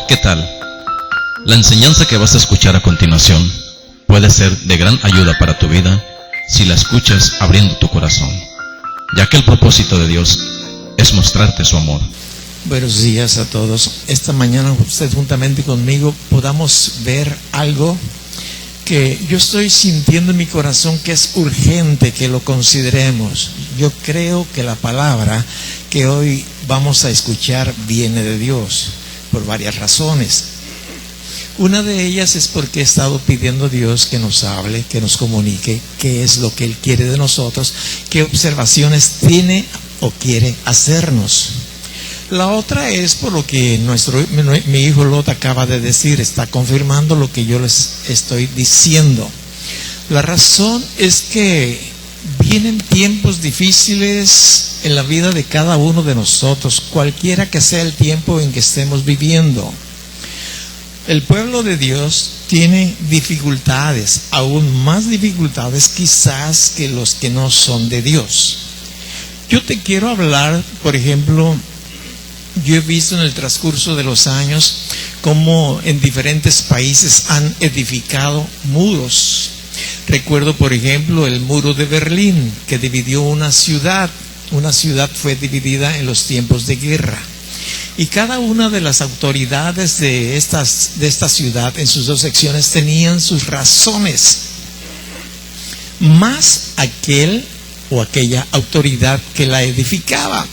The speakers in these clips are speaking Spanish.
¿Qué tal? La enseñanza que vas a escuchar a continuación puede ser de gran ayuda para tu vida si la escuchas abriendo tu corazón, ya que el propósito de Dios es mostrarte su amor. Buenos días a todos. Esta mañana usted juntamente conmigo podamos ver algo que yo estoy sintiendo en mi corazón que es urgente que lo consideremos. Yo creo que la palabra que hoy vamos a escuchar viene de Dios por varias razones. Una de ellas es porque he estado pidiendo a Dios que nos hable, que nos comunique qué es lo que Él quiere de nosotros, qué observaciones tiene o quiere hacernos. La otra es por lo que mi hijo Lot acaba de decir, está confirmando lo que yo les estoy diciendo. La razón es que vienen tiempos difíciles en la vida de cada uno de nosotros, cualquiera que sea el tiempo en que estemos viviendo. El pueblo de Dios tiene dificultades, aún más dificultades quizás que los que no son de Dios. Yo te quiero hablar, por ejemplo, yo he visto en el transcurso de los años cómo en diferentes países han edificado muros. Recuerdo, por ejemplo, el muro de Berlín, que dividió una ciudad. Una ciudad fue dividida en los tiempos de guerra. Y cada una de las autoridades de esta ciudad, en sus dos secciones, tenían sus razones. Más aquel o aquella autoridad que la edificaba.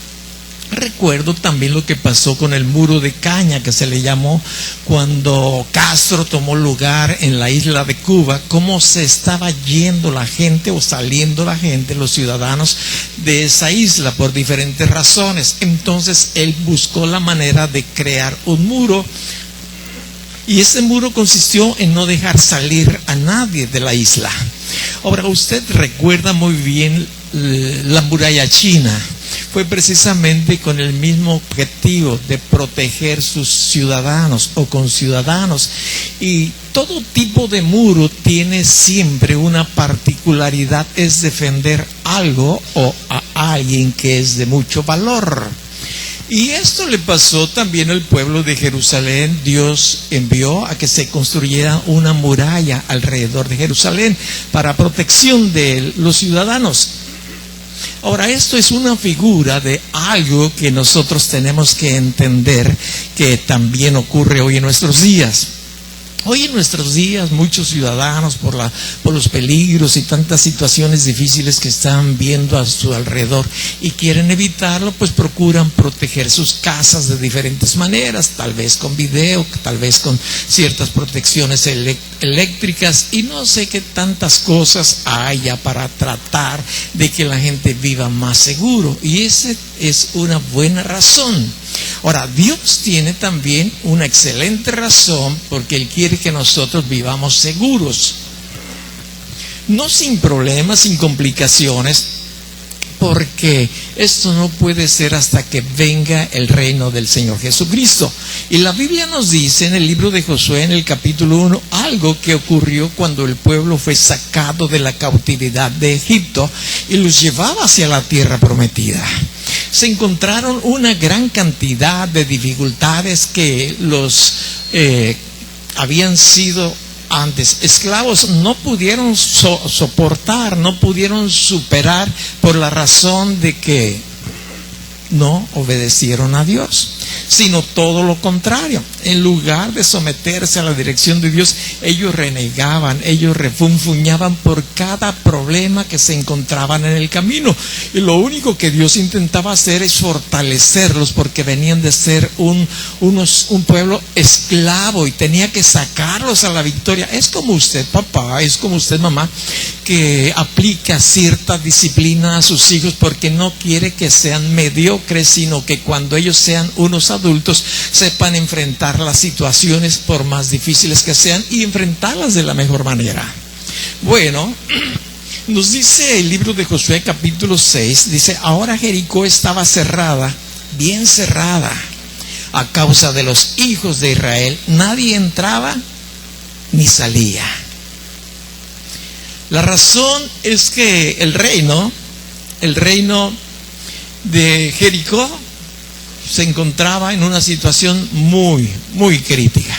Recuerdo también lo que pasó con el muro de caña, que se le llamó cuando Castro tomó lugar en la isla de Cuba, cómo se estaba yendo la gente o saliendo la gente, los ciudadanos de esa isla por diferentes razones. Entonces él buscó la manera de crear un muro, y ese muro consistió en no dejar salir a nadie de la isla. Ahora, usted recuerda muy bien la muralla china. Fue precisamente con el mismo objetivo de proteger sus ciudadanos o conciudadanos. Y todo tipo de muro tiene siempre una particularidad, es defender algo o a alguien que es de mucho valor. Y esto le pasó también al pueblo de Jerusalén. Dios envió a que se construyera una muralla alrededor de Jerusalén para protección de los ciudadanos. Ahora, esto es una figura de algo que nosotros tenemos que entender que también ocurre hoy en nuestros días. Hoy en nuestros días muchos ciudadanos por los peligros y tantas situaciones difíciles que están viendo a su alrededor y quieren evitarlo, pues procuran proteger sus casas de diferentes maneras, tal vez con video, tal vez con ciertas protecciones eléctricas y no sé qué tantas cosas haya para tratar de que la gente viva más seguro, y esa es una buena razón. Ahora, Dios tiene también una excelente razón porque Él quiere que nosotros vivamos seguros, no sin problemas, sin complicaciones, porque esto no puede ser hasta que venga el reino del Señor Jesucristo. Y la Biblia nos dice en el libro de Josué, en el capítulo 1, algo que ocurrió cuando el pueblo fue sacado de la cautividad de Egipto y los llevaba hacia la tierra prometida. Se encontraron una gran cantidad de dificultades que los habían sido antes esclavos no pudieron soportar, no pudieron superar, por la razón de que no obedecieron a Dios, sino todo lo contrario. En lugar de someterse a la dirección de Dios, ellos renegaban, ellos refunfuñaban por cada problema que se encontraban en el camino. Y lo único que Dios intentaba hacer es fortalecerlos, porque venían de ser un pueblo esclavo y tenía que sacarlos a la victoria. Es como usted, papá, es como usted, mamá, que aplica cierta disciplina a sus hijos porque no quiere que sean mediocres, sino que cuando ellos sean unos adultos sepan enfrentar las situaciones por más difíciles que sean y enfrentarlas de la mejor manera. Bueno, nos dice el libro de Josué capítulo 6, dice: ahora Jericó estaba cerrada, bien cerrada, a causa de los hijos de Israel. Nadie entraba ni salía. La razón es que el reino de Jericó se encontraba en una situación muy, muy crítica.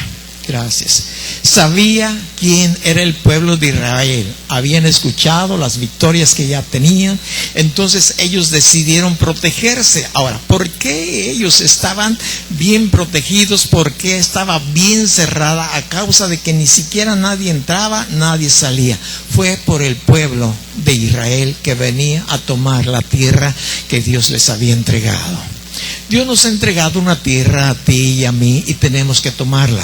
Gracias. Sabía quién era el pueblo de Israel. Habían escuchado las victorias que ya tenían. Entonces ellos decidieron protegerse. Ahora, ¿por qué ellos estaban bien protegidos? ¿Por qué estaba bien cerrada? A causa de que ni siquiera nadie entraba, nadie salía. Fue por el pueblo de Israel que venía a tomar la tierra que Dios les había entregado. Dios nos ha entregado una tierra a ti y a mí y tenemos que tomarla.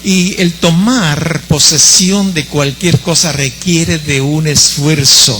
Y el tomar posesión de cualquier cosa requiere de un esfuerzo.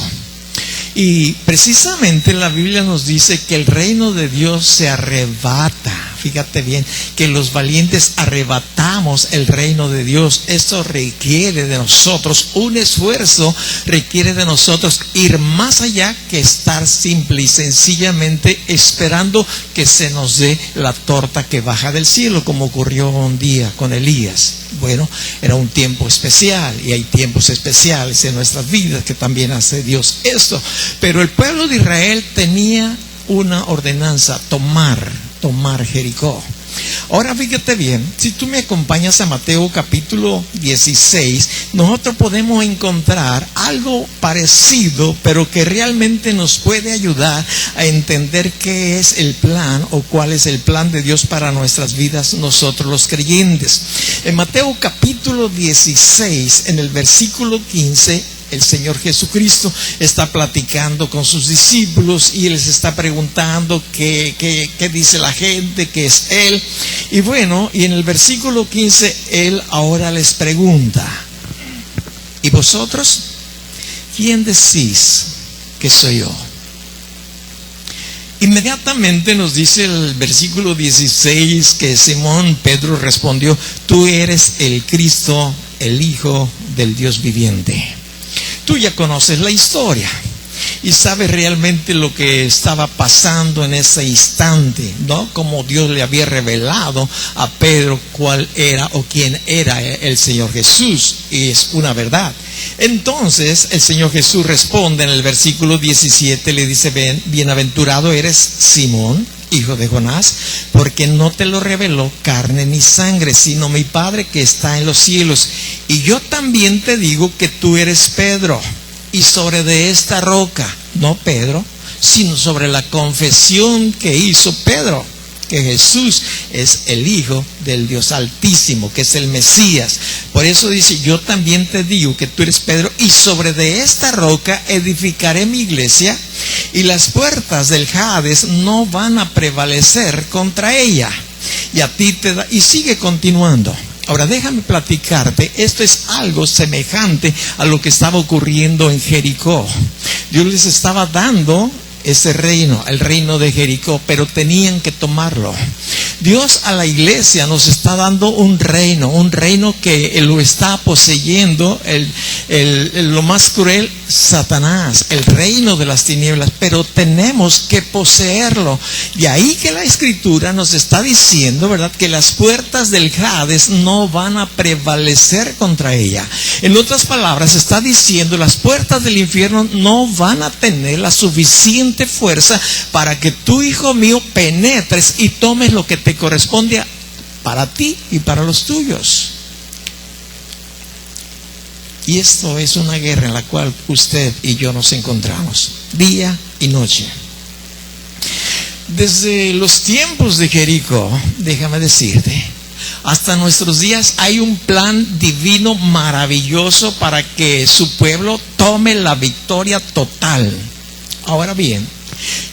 Y precisamente la Biblia nos dice que el reino de Dios se arrebata. Fíjate bien, que los valientes arrebatamos el reino de Dios. Esto requiere de nosotros un esfuerzo, requiere de nosotros ir más allá que estar simple y sencillamente esperando que se nos dé la torta que baja del cielo, como ocurrió un día con Elías. Bueno, era un tiempo especial y hay tiempos especiales en nuestras vidas que también hace Dios esto. Pero el pueblo de Israel tenía una ordenanza: tomar Jericó. Ahora fíjate bien, si tú me acompañas a Mateo capítulo 16, nosotros podemos encontrar algo parecido, pero que realmente nos puede ayudar a entender qué es el plan o cuál es el plan de Dios para nuestras vidas, nosotros los creyentes. En Mateo capítulo 16, en el versículo 15, el Señor Jesucristo está platicando con sus discípulos y les está preguntando qué dice la gente, qué es Él. Y bueno, y en el versículo 15, Él ahora les pregunta: ¿y vosotros? ¿Quién decís que soy yo? Inmediatamente nos dice el versículo 16 que Simón Pedro respondió: tú eres el Cristo, el Hijo del Dios viviente. Tú ya conoces la historia y sabes realmente lo que estaba pasando en ese instante, ¿no? Como Dios le había revelado a Pedro cuál era o quién era el Señor Jesús, y es una verdad. Entonces el Señor Jesús responde en el versículo 17, le dice: bienaventurado eres, Simón, hijo de Jonás, porque no te lo reveló carne ni sangre, sino mi Padre que está en los cielos. Y yo también te digo que tú eres Pedro, y sobre de esta roca, no Pedro, sino sobre la confesión que hizo Pedro, que Jesús es el Hijo del Dios Altísimo, que es el Mesías. Por eso dice: yo también te digo que tú eres Pedro, y sobre de esta roca edificaré mi iglesia, y las puertas del Hades no van a prevalecer contra ella. Y a ti te da, y sigue continuando. Ahora déjame platicarte, esto es algo semejante a lo que estaba ocurriendo en Jericó. Dios les estaba dando ese reino, el reino de Jericó, pero tenían que tomarlo. Dios a la iglesia nos está dando un reino que lo está poseyendo lo más cruel, Satanás, el reino de las tinieblas, pero tenemos que poseerlo. De ahí que la Escritura nos está diciendo, ¿verdad?, que las puertas del Hades no van a prevalecer contra ella. En otras palabras, está diciendo: las puertas del infierno no van a tener la suficiente fuerza para que tú, hijo mío, penetres y tomes lo que te corresponde para ti y para los tuyos. Y esto es una guerra en la cual usted y yo nos encontramos día y noche. Desde los tiempos de Jericó, déjame decirte, hasta nuestros días hay un plan divino maravilloso para que su pueblo tome la victoria total. Ahora bien,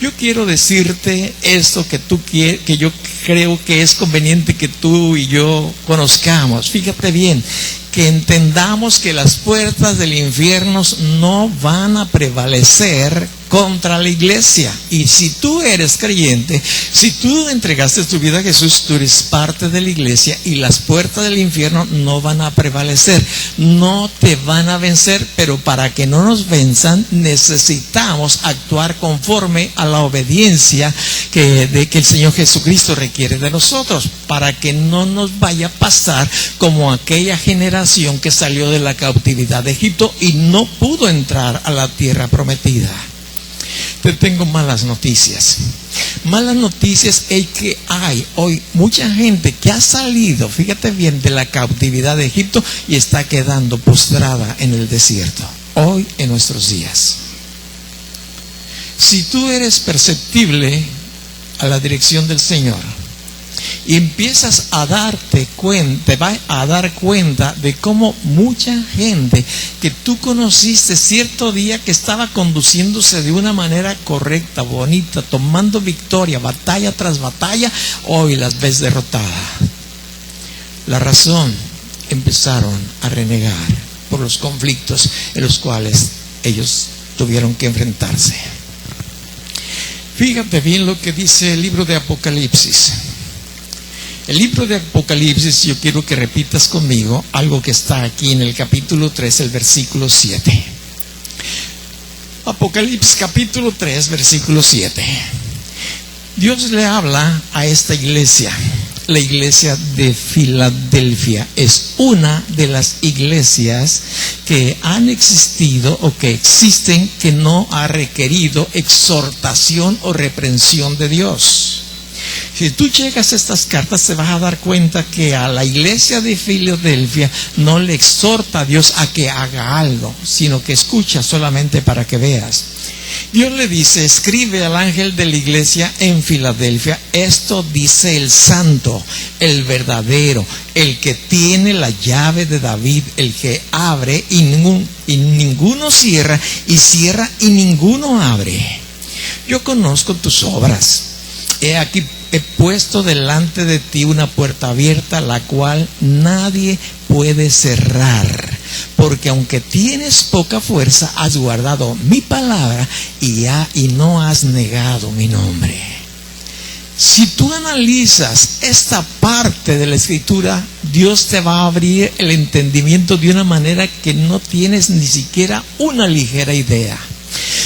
yo quiero decirte esto que yo creo que es conveniente que tú y yo conozcamos. Fíjate bien, que entendamos que las puertas del infierno no van a prevalecer contra la iglesia. Y si tú eres creyente, si tú entregaste tu vida a Jesús, tú eres parte de la iglesia, y las puertas del infierno no van a prevalecer, no te van a vencer. Pero para que no nos venzan, necesitamos actuar conforme a la obediencia que el Señor Jesucristo requiere de nosotros, para que no nos vaya a pasar como aquella generación que salió de la cautividad de Egipto y no pudo entrar a la tierra prometida. Te tengo malas noticias. Malas noticias es que hay hoy mucha gente que ha salido, fíjate bien, de la cautividad de Egipto y está quedando postrada en el desierto, hoy en nuestros días. Si tú eres perceptible a la dirección del Señor y empiezas a darte cuenta, te vas a dar cuenta de cómo mucha gente que tú conociste cierto día que estaba conduciéndose de una manera correcta, bonita, tomando victoria, batalla tras batalla, hoy las ves derrotadas. La razón, empezaron a renegar por los conflictos en los cuales ellos tuvieron que enfrentarse. Fíjate bien lo que dice el libro de Apocalipsis. El libro de Apocalipsis, yo quiero que repitas conmigo algo que está aquí en el capítulo 3, el versículo 7. Apocalipsis capítulo 3, versículo 7. Dios le habla a esta iglesia. La iglesia de Filadelfia es una de las iglesias que han existido o que existen que no ha requerido exhortación o reprensión de Dios. Si tú checas estas cartas te vas a dar cuenta que a la iglesia de Filadelfia no le exhorta a Dios a que haga algo, sino que escucha solamente para que veas. Dios le dice, escribe al ángel de la iglesia en Filadelfia, esto dice el santo, el verdadero, el que tiene la llave de David, el que abre y ninguno cierra, y cierra y ninguno abre. Yo conozco tus obras. He aquí he puesto delante de ti una puerta abierta, la cual nadie puede cerrar. Porque aunque tienes poca fuerza, has guardado mi palabra y no has negado mi nombre. Si tú analizas esta parte de la Escritura, Dios te va a abrir el entendimiento de una manera que no tienes ni siquiera una ligera idea.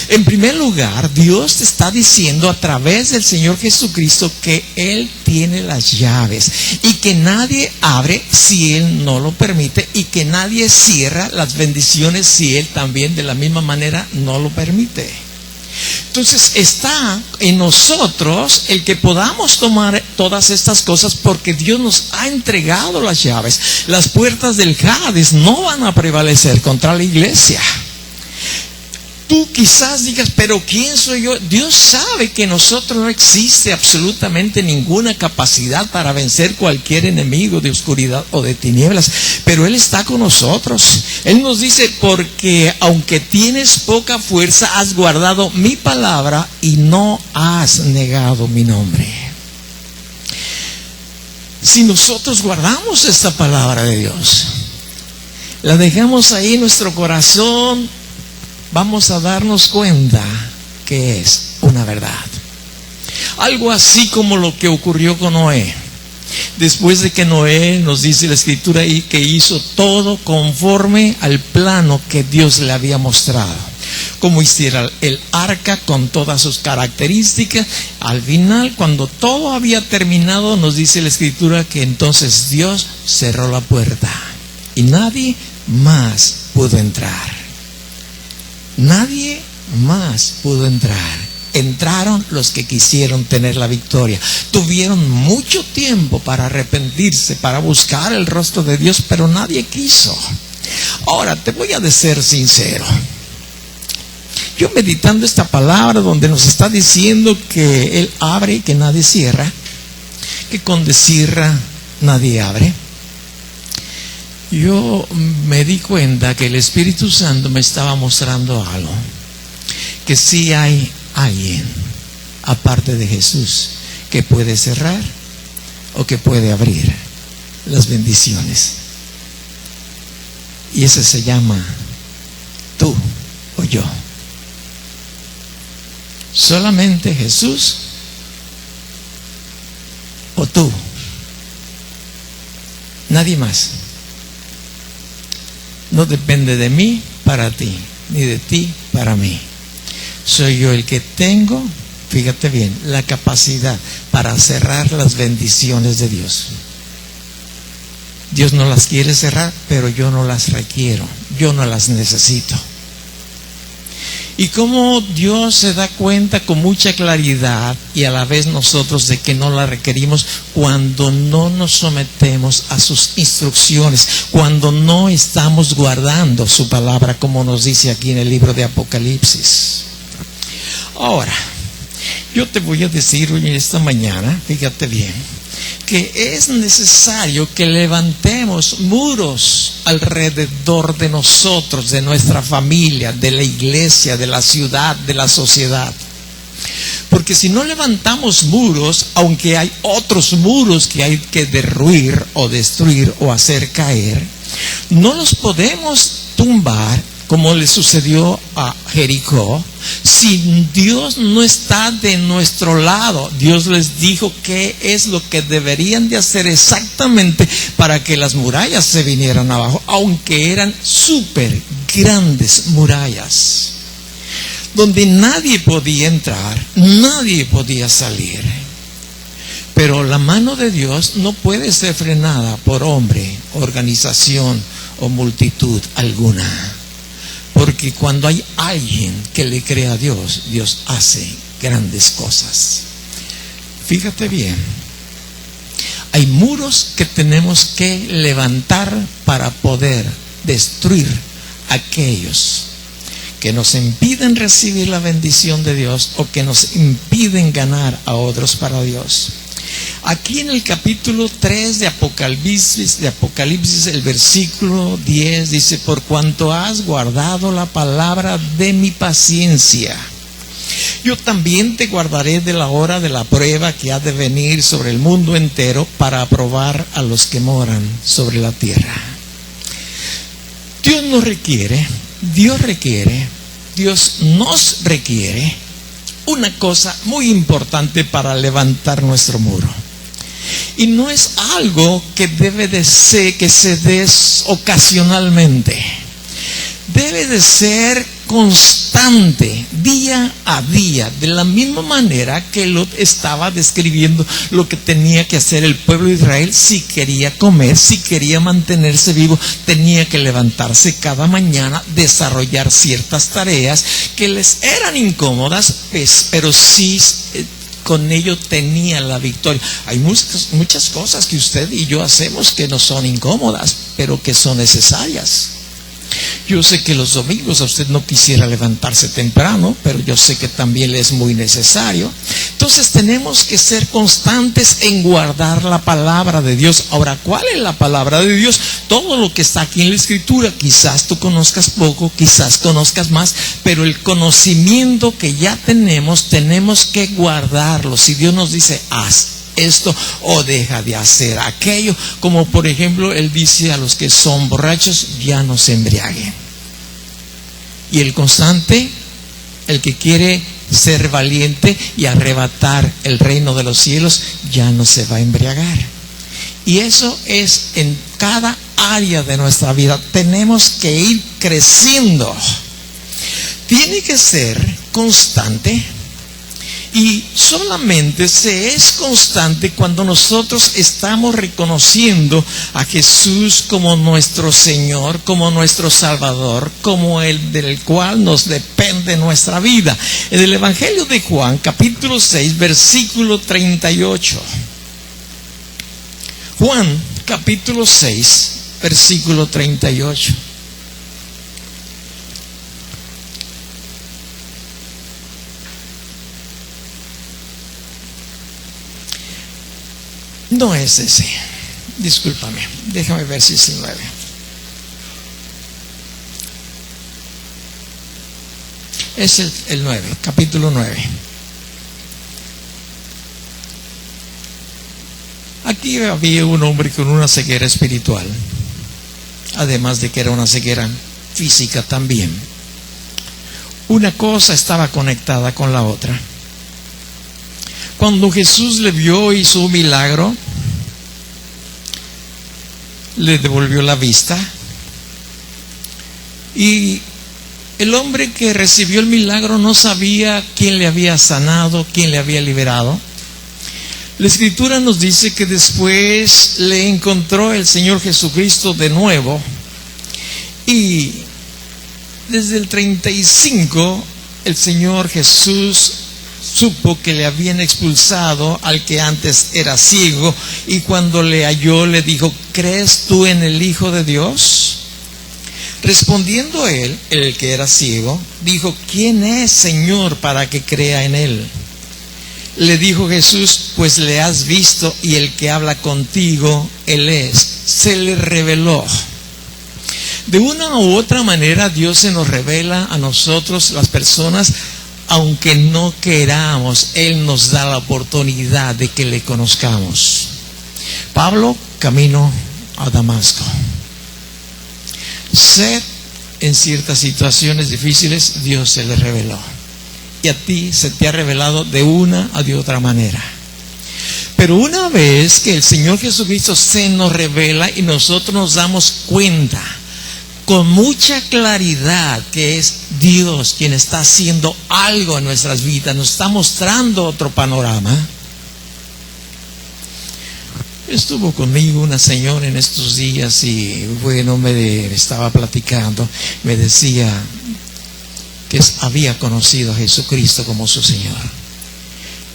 En primer lugar, Dios te está diciendo a través del Señor Jesucristo que Él tiene las llaves y que nadie abre si Él no lo permite y que nadie cierra las bendiciones si Él también de la misma manera no lo permite. Entonces está en nosotros el que podamos tomar todas estas cosas porque Dios nos ha entregado las llaves. Las puertas del Hades no van a prevalecer contra la iglesia. Tú quizás digas, pero ¿quién soy yo? Dios sabe que en nosotros no existe absolutamente ninguna capacidad para vencer cualquier enemigo de oscuridad o de tinieblas, pero Él está con nosotros. Él nos dice, porque aunque tienes poca fuerza, has guardado mi palabra y no has negado mi nombre. Si nosotros guardamos esta palabra de Dios, la dejamos ahí en nuestro corazón, vamos a darnos cuenta que es una verdad. Algo así como lo que ocurrió con Noé. Después de que Noé, nos dice la Escritura ahí, que hizo todo conforme al plano que Dios le había mostrado. Como hiciera el arca con todas sus características. Al final, cuando todo había terminado, nos dice la Escritura que entonces Dios cerró la puerta y nadie más pudo entrar. Nadie más pudo entrar. Entraron los que quisieron tener la victoria. Tuvieron mucho tiempo para arrepentirse, para buscar el rostro de Dios, pero nadie quiso. Ahora, te voy a ser sincero. Yo meditando esta palabra donde nos está diciendo que Él abre y que nadie cierra, que cuando cierra nadie abre, yo me di cuenta que el Espíritu Santo me estaba mostrando algo, que sí hay alguien aparte de Jesús que puede cerrar o que puede abrir las bendiciones, y ese se llama tú o yo. Solamente Jesús o tú, nadie más. No depende de mí para ti, ni de ti para mí. Soy yo el que tengo, fíjate bien, la capacidad para cerrar las bendiciones de Dios. Dios no las quiere cerrar, pero yo no las requiero, yo no las necesito. Y cómo Dios se da cuenta con mucha claridad y a la vez nosotros de que no la requerimos cuando no nos sometemos a sus instrucciones, cuando no estamos guardando su palabra como nos dice aquí en el libro de Apocalipsis. Ahora, yo te voy a decir hoy en esta mañana, fíjate bien, que es necesario que levantemos muros alrededor de nosotros, de nuestra familia, de la iglesia, de la ciudad, de la sociedad. Porque si no levantamos muros, aunque hay otros muros que hay que derruir o destruir o hacer caer, no los podemos tumbar como le sucedió a Jericó, si Dios no está de nuestro lado. Dios les dijo qué es lo que deberían de hacer exactamente para que las murallas se vinieran abajo, aunque eran súper grandes murallas, donde nadie podía entrar, nadie podía salir. Pero la mano de Dios no puede ser frenada por hombre, organización o multitud alguna. Porque cuando hay alguien que le cree a Dios, Dios hace grandes cosas. Fíjate bien, hay muros que tenemos que levantar para poder destruir aquellos que nos impiden recibir la bendición de Dios o que nos impiden ganar a otros para Dios. Aquí en el capítulo 3 de Apocalipsis, el versículo 10 dice: por cuanto has guardado la palabra de mi paciencia, yo también te guardaré de la hora de la prueba que ha de venir sobre el mundo entero para probar a los que moran sobre la tierra. Dios nos requiere, Dios nos requiere una cosa muy importante para levantar nuestro muro. Y no es algo que debe de ser, que se dé ocasionalmente. Debe de ser constante, día a día, de la misma manera que Lot estaba describiendo lo que tenía que hacer el pueblo de Israel si quería comer, si quería mantenerse vivo, tenía que levantarse cada mañana, desarrollar ciertas tareas que les eran incómodas, pero sí con ello tenía la victoria. Hay muchas cosas que usted y yo hacemos que no son incómodas, pero que son necesarias. Yo sé que los domingos a usted no quisiera levantarse temprano, pero yo sé que también le es muy necesario. Entonces tenemos que ser constantes en guardar la palabra de Dios. Ahora, ¿cuál es la palabra de Dios? Todo lo que está aquí en la Escritura. Quizás tú conozcas poco, quizás conozcas más, pero el conocimiento que ya tenemos que guardarlo. Si Dios nos dice, haz esto o deja de hacer aquello, como por ejemplo Él dice a los que son borrachos, ya no se embriaguen. Y el constante, el que quiere ser valiente y arrebatar el reino de los cielos, ya no se va a embriagar. Y eso es en cada área de nuestra vida. Tenemos que ir creciendo. Tiene que ser constante. Y solamente se es constante cuando nosotros estamos reconociendo a Jesús como nuestro Señor, como nuestro Salvador, como el del cual nos depende nuestra vida. En el Evangelio de Juan, capítulo 6, versículo 38. Juan, capítulo 6, versículo 38. No es ese, discúlpame, déjame ver si es el 9. Es el 9, capítulo 9. Aquí había un hombre con una ceguera espiritual, además de que era una ceguera física también. Una cosa estaba conectada con la otra. Cuando Jesús le vio, hizo un milagro, le devolvió la vista, y el hombre que recibió el milagro no sabía quién le había sanado, quién le había liberado. La Escritura nos dice que después le encontró el Señor Jesucristo de nuevo, y desde el 35 el Señor Jesús supo que le habían expulsado al que antes era ciego, y cuando le halló le dijo: ¿crees tú en el Hijo de Dios? Respondiendo él, el que era ciego, dijo: ¿quién es, Señor, para que crea en él? Le dijo Jesús: pues le has visto, y el que habla contigo, él es. Se le reveló. De una u otra manera Dios se nos revela a nosotros, las personas, aunque no queramos. Él nos da la oportunidad de que le conozcamos. Pablo, camino a Damasco. Sed, en ciertas situaciones difíciles, Dios se le reveló. Y a ti se te ha revelado de una o de otra manera. Pero una vez que el Señor Jesucristo se nos revela y nosotros nos damos cuenta con mucha claridad que es Dios quien está haciendo algo en nuestras vidas, nos está mostrando otro panorama. Estuvo conmigo una señora en estos días y bueno, me estaba platicando, me decía que había conocido a Jesucristo como su Señor.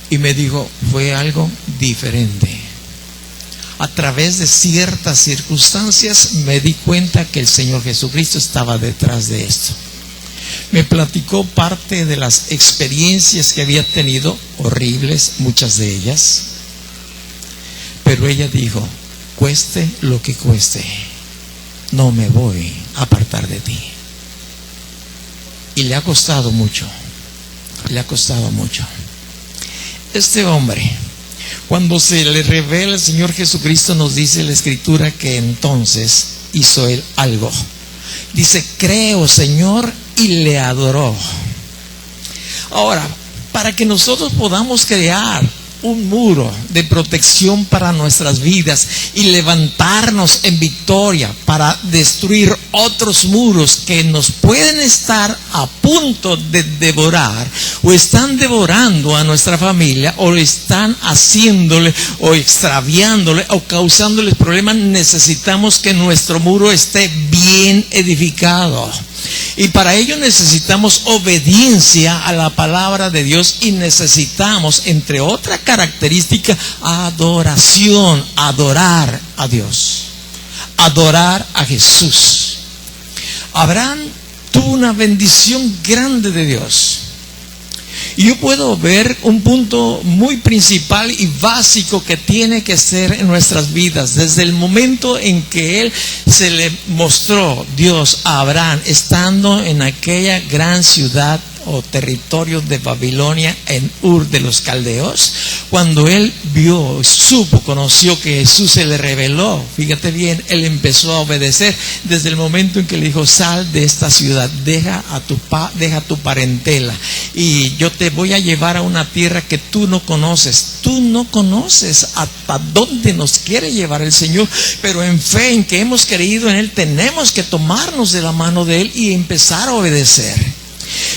Y me dijo, fue algo diferente. A través de ciertas circunstancias me di cuenta que el Señor Jesucristo estaba detrás de esto. Me platicó parte de las experiencias que había tenido, horribles, muchas de ellas. Pero ella dijo, cueste lo que cueste, no me voy a apartar de ti. Y le ha costado mucho, le ha costado mucho. Este hombre, cuando se le revela el Señor Jesucristo, nos dice la Escritura que entonces hizo él algo. Dice, creo, Señor, y le adoró. Ahora, para que nosotros podamos crear un muro de protección para nuestras vidas y levantarnos en victoria para destruir otros muros que nos pueden estar a punto de devorar, o están devorando a nuestra familia, o están haciéndole o extraviándole o causándoles problemas, necesitamos que nuestro muro esté bien edificado. Y para ello necesitamos obediencia a la palabra de Dios, y necesitamos, entre otra característica, adoración, adorar a Dios, adorar a Jesús. Abraham tuvo una bendición grande de Dios. Y yo puedo ver un punto muy principal y básico que tiene que ser en nuestras vidas. Desde el momento en que él se le mostró Dios a Abraham, estando en aquella gran ciudad o territorio de Babilonia, en Ur de los Caldeos, cuando él vio, supo, conoció que Jesús se le reveló, fíjate bien, él empezó a obedecer desde el momento en que le dijo, sal de esta ciudad, deja tu parentela, y yo te voy a llevar a una tierra que tú no conoces hasta dónde nos quiere llevar el Señor, pero en fe, en que hemos creído en Él, tenemos que tomarnos de la mano de Él y empezar a obedecer.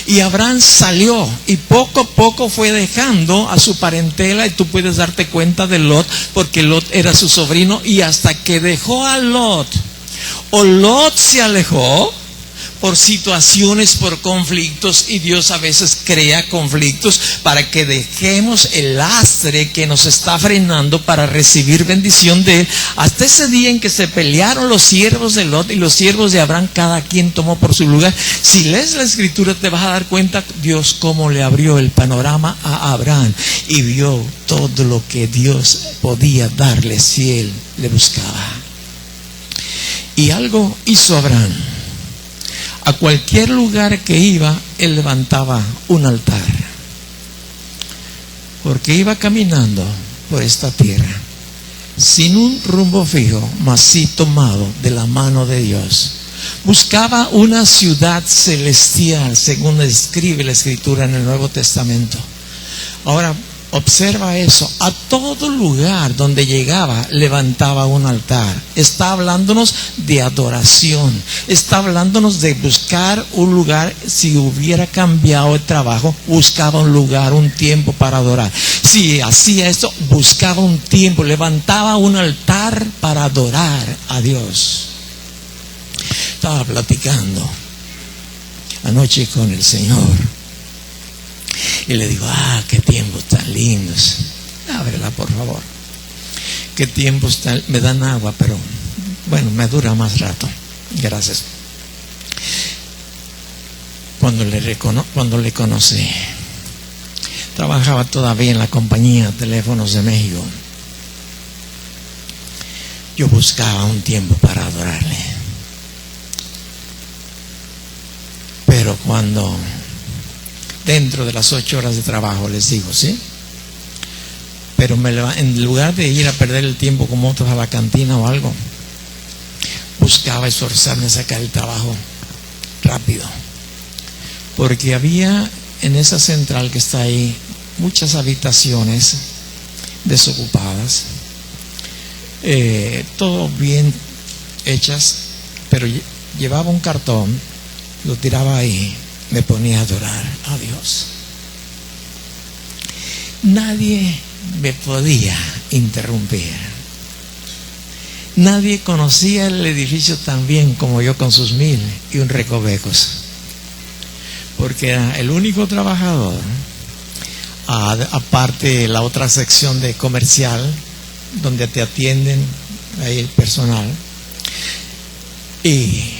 Y Abraham salió y poco a poco fue dejando a su parentela, y tú puedes darte cuenta de Lot, porque Lot era su sobrino, y hasta que dejó a Lot, o Lot se alejó por situaciones, por conflictos, y Dios a veces crea conflictos para que dejemos el lastre que nos está frenando para recibir bendición de Él. Hasta ese día en que se pelearon los siervos de Lot y los siervos de Abraham, cada quien tomó por su lugar. Si lees la Escritura te vas a dar cuenta Dios cómo le abrió el panorama a Abraham, y vio todo lo que Dios podía darle si él le buscaba. Y algo hizo Abraham. A cualquier lugar que iba, él levantaba un altar, porque iba caminando por esta tierra sin un rumbo fijo, mas sí tomado de la mano de Dios. Buscaba una ciudad celestial, según describe la Escritura en el Nuevo Testamento. Ahora, observa eso, a todo lugar donde llegaba levantaba un altar. Está hablándonos de adoración, está hablándonos de buscar un lugar. Si hubiera cambiado el trabajo, buscaba un lugar, un tiempo para adorar. Si hacía esto, buscaba un tiempo, levantaba un altar para adorar a Dios. Estaba platicando anoche con el Señor, Y le digo, qué tiempos tan lindos. Ábrela, por favor. Qué tiempos tan... Me dan agua, pero bueno, me dura más rato. Gracias. Cuando le conocí, trabajaba todavía en la compañía de teléfonos de México. Yo buscaba un tiempo para adorarle. Pero cuando dentro de las 8 horas de trabajo les digo, ¿sí? Pero en lugar de ir a perder el tiempo como otros a la cantina o algo, buscaba esforzarme a sacar el trabajo rápido. Porque había en esa central que está ahí muchas habitaciones desocupadas, todo bien hechas, pero llevaba un cartón, lo tiraba ahí, me ponía a adorar a Dios. Nadie me podía interrumpir. Nadie conocía el edificio tan bien como yo con sus 1001 recovecos, porque era el único trabajador, aparte la otra sección de comercial donde te atienden ahí el personal. Y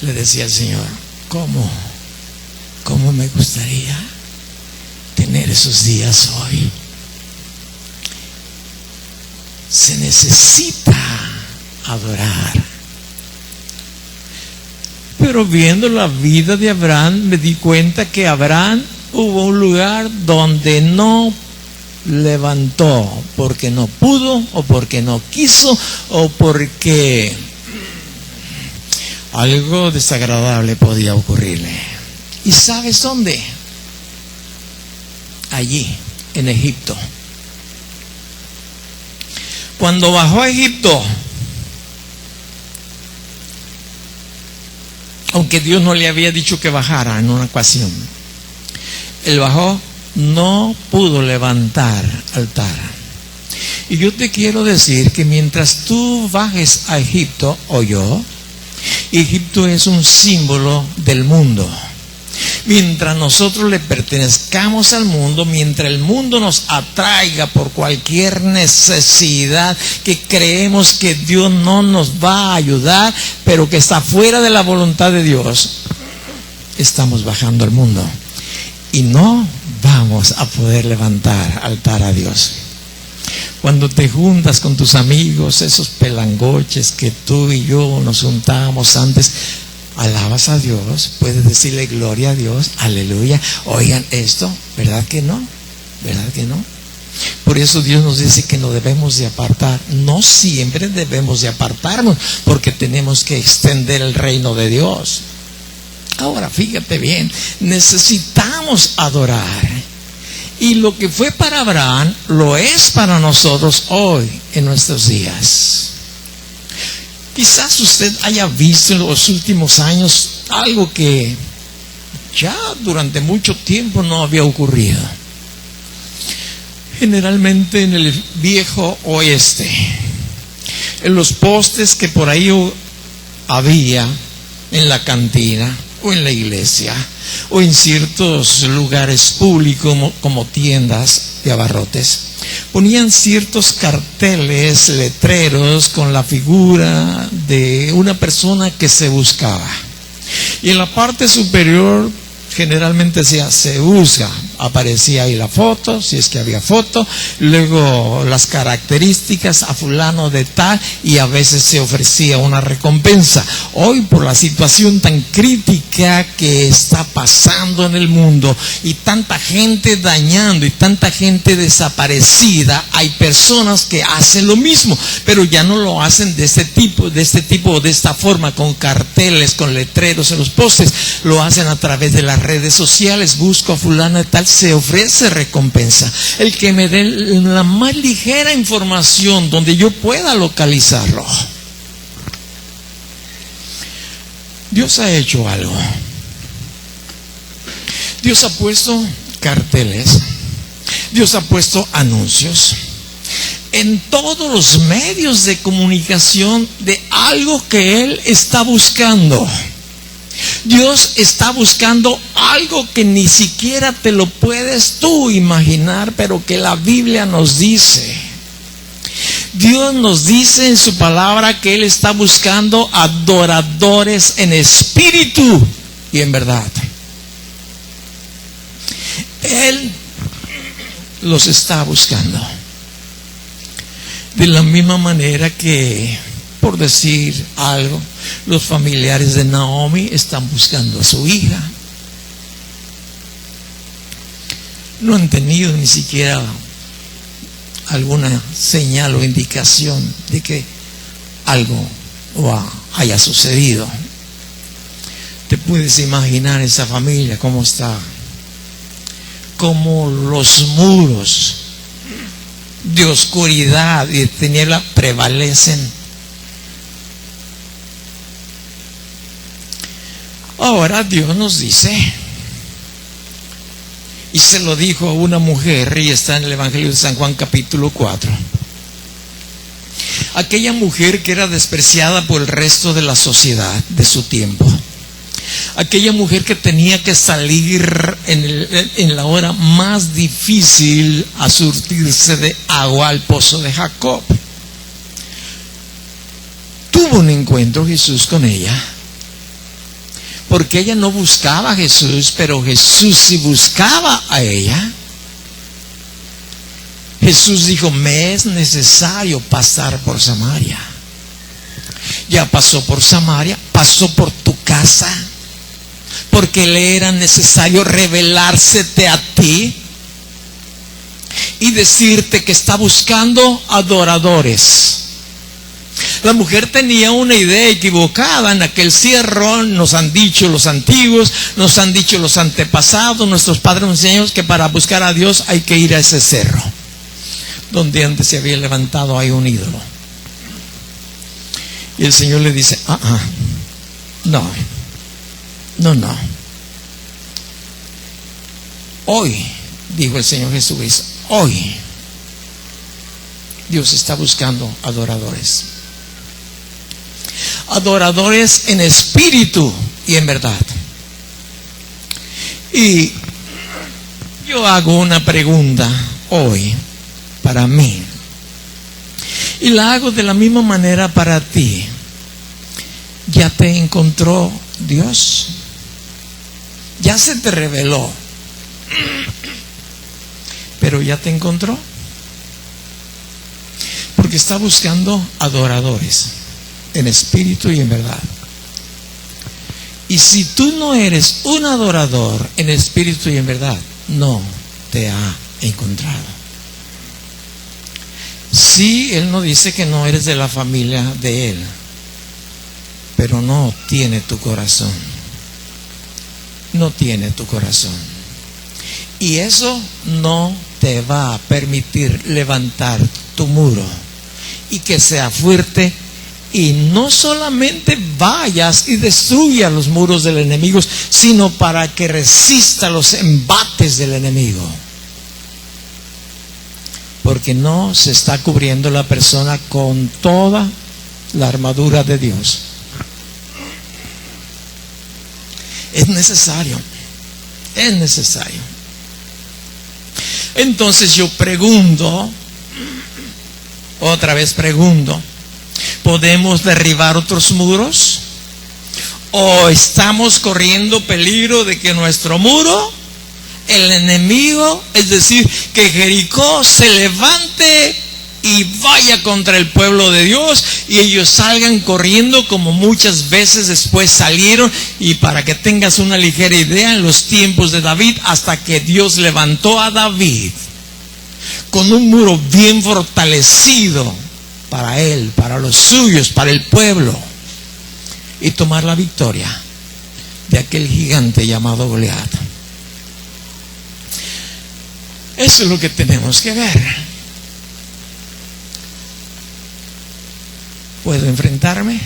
le decía al Señor, ¿cómo me gustaría tener esos días hoy? Se necesita adorar. Pero viendo la vida de Abraham, me di cuenta que Abraham hubo un lugar donde no levantó porque no pudo, o porque no quiso, o porque algo desagradable podía ocurrirle. ¿Y sabes dónde? Allí, en Egipto. Cuando bajó a Egipto, aunque Dios no le había dicho que bajara en una ocasión, él bajó, no pudo levantar altar. Y yo te quiero decir que mientras tú bajes a Egipto, o yo, Egipto es un símbolo del mundo. Mientras nosotros le pertenezcamos al mundo, mientras el mundo nos atraiga por cualquier necesidad que creemos que Dios no nos va a ayudar, pero que está fuera de la voluntad de Dios, estamos bajando al mundo y no vamos a poder levantar altar a Dios. Cuando te juntas con tus amigos, esos pelangoches que tú y yo nos juntábamos antes, alabas a Dios, puedes decirle gloria a Dios, aleluya. Oigan esto, ¿verdad que no? ¿Verdad que no? Por eso Dios nos dice que no debemos de apartar. No siempre debemos de apartarnos, porque tenemos que extender el reino de Dios. Ahora fíjate bien, necesitamos adorar. Y lo que fue para Abraham, lo es para nosotros hoy, en nuestros días. Quizás usted haya visto en los últimos años algo que ya durante mucho tiempo no había ocurrido. Generalmente en el viejo oeste, en los postes que por ahí había, en la cantina o en la iglesia, o en ciertos lugares públicos como tiendas de abarrotes, ponían ciertos carteles, letreros con la figura de una persona que se buscaba. Y en la parte superior generalmente decía se busca, aparecía ahí la foto, si es que había foto, luego las características a fulano de tal, y a veces se ofrecía una recompensa. Hoy, por la situación tan crítica que está pasando en el mundo y tanta gente dañando y tanta gente desaparecida, hay personas que hacen lo mismo, pero ya no lo hacen de este tipo, de esta forma, con carteles, con letreros en los postes. Lo hacen a través de las redes sociales. Busco a fulano de tal, se ofrece recompensa. El que me dé la más ligera información donde yo pueda localizarlo. Dios ha hecho algo. Dios ha puesto carteles, Dios ha puesto anuncios en todos los medios de comunicación de algo que Él está buscando. Dios está buscando algo que ni siquiera te lo puedes tú imaginar, pero que la Biblia nos dice. Dios nos dice en su palabra que Él está buscando adoradores en espíritu y en verdad. Él los está buscando. De la misma manera que, por decir algo, los familiares de Naomi están buscando a su hija. No han tenido ni siquiera alguna señal o indicación de que algo haya sucedido. Te puedes imaginar esa familia cómo está, cómo los muros de oscuridad y de tiniebla prevalecen. Ahora Dios nos dice, y se lo dijo a una mujer, y está en el Evangelio de San Juan capítulo 4. Aquella mujer que era despreciada por el resto de la sociedad de su tiempo. Aquella mujer que tenía que salir en la hora más difícil a surtirse de agua al pozo de Jacob. Tuvo un encuentro Jesús con ella. Porque ella no buscaba a Jesús, pero Jesús sí buscaba a ella. Jesús dijo, me es necesario pasar por Samaria. Ya pasó por Samaria, pasó por tu casa, porque le era necesario revelársete a ti y decirte que está buscando adoradores. La mujer tenía una idea equivocada en aquel cerro. Nos han dicho los antiguos, nos han dicho los antepasados, nuestros padres nos enseñaron que para buscar a Dios hay que ir a ese cerro donde antes se había levantado ahí un ídolo. Y el Señor le dice, no. Hoy, dijo el Señor Jesús, hoy Dios está buscando adoradores. Adoradores en espíritu y en verdad. Y yo hago una pregunta hoy para mí, y la hago de la misma manera para ti. ¿Ya te encontró Dios? Ya se te reveló, pero ¿ya te encontró? Porque está buscando adoradores en espíritu y en verdad. Y si tú no eres un adorador en espíritu y en verdad, no te ha encontrado. Sí, Él no dice que no eres de la familia de Él, pero no tiene tu corazón. No tiene tu corazón. Y eso no te va a permitir levantar tu muro y que sea fuerte. Y no solamente vayas y destruyas los muros del enemigo, sino para que resista los embates del enemigo. Porque no se está cubriendo la persona con toda la armadura de Dios. Es necesario. Entonces yo pregunto, otra vez pregunto, ¿podemos derribar otros muros? ¿O estamos corriendo peligro de que nuestro muro, el enemigo, es decir, que Jericó se levante y vaya contra el pueblo de Dios y ellos salgan corriendo como muchas veces después salieron? Y para que tengas una ligera idea, en los tiempos de David, hasta que Dios levantó a David con un muro bien fortalecido para él, para los suyos, para el pueblo, y tomar la victoria de aquel gigante llamado Goliat. Eso es lo que tenemos que ver. ¿Puedo enfrentarme?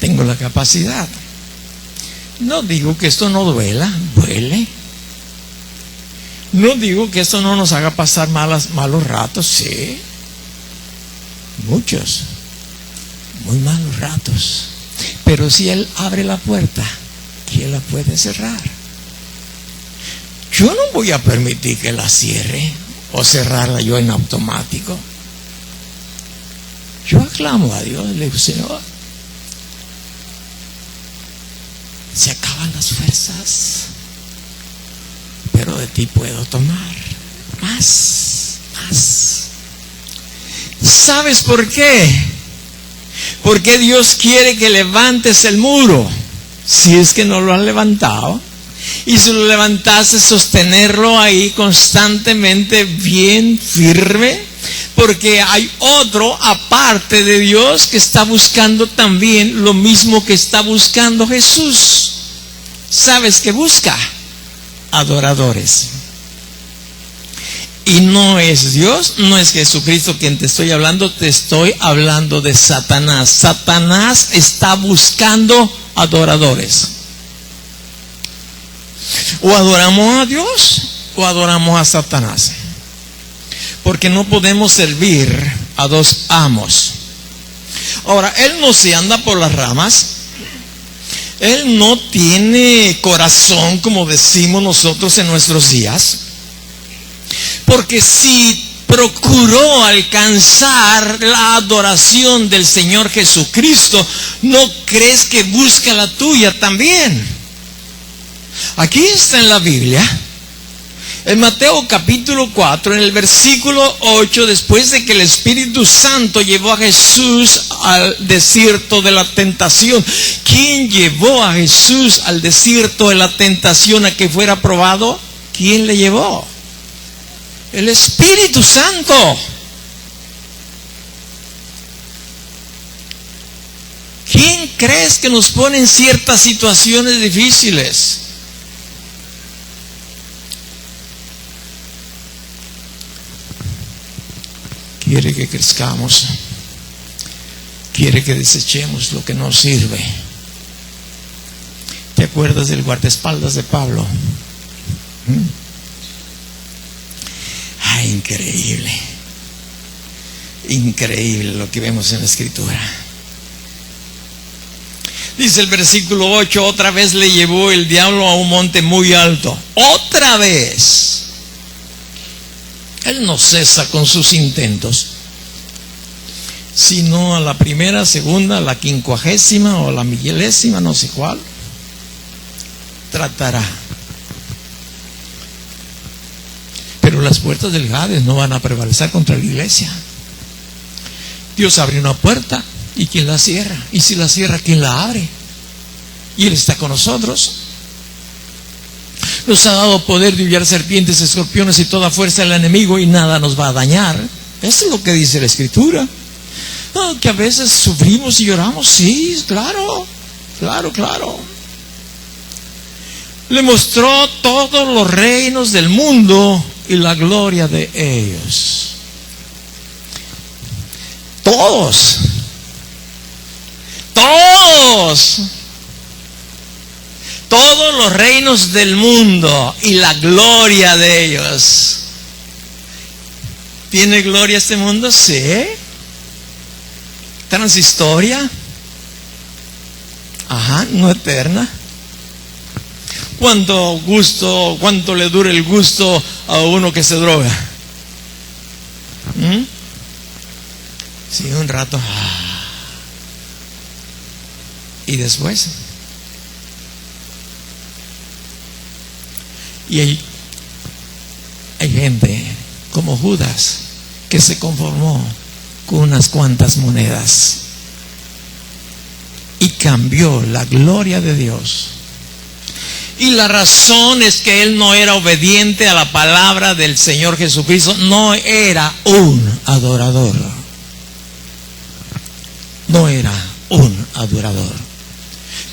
Tengo la capacidad. No digo que esto no duele. No digo que esto no nos haga pasar malos ratos, sí. Muchos, muy malos ratos. Pero si Él abre la puerta, ¿quién la puede cerrar? Yo no voy a permitir que la cierre o cerrarla yo en automático. Yo aclamo a Dios, le digo, Señor, se acaban las fuerzas, pero de ti puedo tomar más. ¿Sabes por qué? Porque Dios quiere que levantes el muro. Si es que no lo has levantado, y si lo levantaste, sostenerlo ahí constantemente bien firme, porque hay otro aparte de Dios que está buscando también lo mismo que está buscando Jesús. ¿Sabes qué busca? Adoradores. Y no es Dios, no es Jesucristo quien te estoy hablando de Satanás. Satanás está buscando adoradores. O adoramos a Dios o adoramos a Satanás. Porque no podemos servir a dos amos. Ahora, Él no se anda por las ramas. Él no tiene corazón, como decimos nosotros en nuestros días. Porque si procuró alcanzar la adoración del Señor Jesucristo, ¿no crees que busca la tuya también? Aquí está en la Biblia, en Mateo capítulo 4, en el versículo 8, después de que el Espíritu Santo llevó a Jesús al desierto de la tentación. ¿Quién llevó a Jesús al desierto de la tentación a que fuera probado? ¿Quién le llevó? El Espíritu Santo. ¿Quién crees que nos pone en ciertas situaciones difíciles? Quiere que crezcamos, quiere que desechemos lo que no sirve. ¿Te acuerdas del guardaespaldas de Pablo? Ay, increíble lo que vemos en la Escritura. Dice el versículo 8, otra vez le llevó el diablo a un monte muy alto. Otra vez. Él no cesa con sus intentos, sino a la primera, segunda, la 50ª o la 1000ª, no sé cuál, tratará. Pero las puertas del Hades no van a prevalecer contra la iglesia. Dios abre una puerta, ¿y quién la cierra? Y si la cierra, ¿quién la abre? Y Él está con nosotros. Nos ha dado poder de hollar serpientes, escorpiones y toda fuerza del enemigo, y nada nos va a dañar. Esto es lo que dice la Escritura. Que a veces sufrimos y lloramos, sí, claro. Le mostró todos los reinos del mundo y la gloria de ellos. Todos los reinos del mundo y la gloria de ellos. ¿Tiene gloria este mundo? Sí. Transistoria. No eterna. ¿Cuánto le dura el gusto a uno que se droga? Sí, un rato. Y después. Y hay gente como Judas que se conformó con unas cuantas monedas y cambió la gloria de Dios. Y la razón es que él no era obediente a la palabra del Señor Jesucristo, no era un adorador.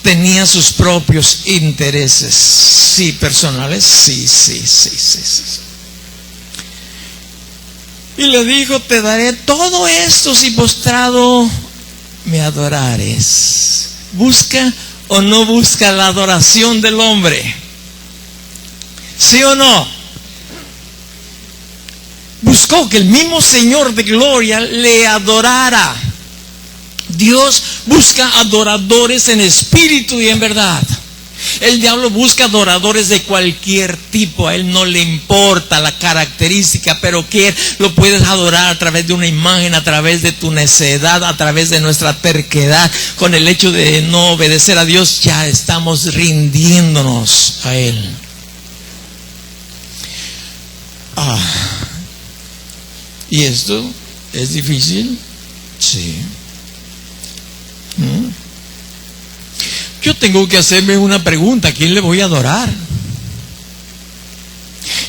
Tenía sus propios intereses, sí, personales, sí. Y le dijo, te daré todo esto si postrado me adorares. ¿Busca o no busca la adoración del hombre? ¿Sí o no? Buscó que el mismo Señor de gloria le adorara. Dios busca adoradores en espíritu y en verdad. El diablo busca adoradores de cualquier tipo. A él no le importa la característica, pero que lo puedes adorar a través de una imagen, a través de tu necedad, a través de nuestra terquedad. Con el hecho de no obedecer a Dios, ya estamos rindiéndonos a Él. ¿Y esto es difícil? Sí. Yo tengo que hacerme una pregunta: ¿a quién le voy a adorar?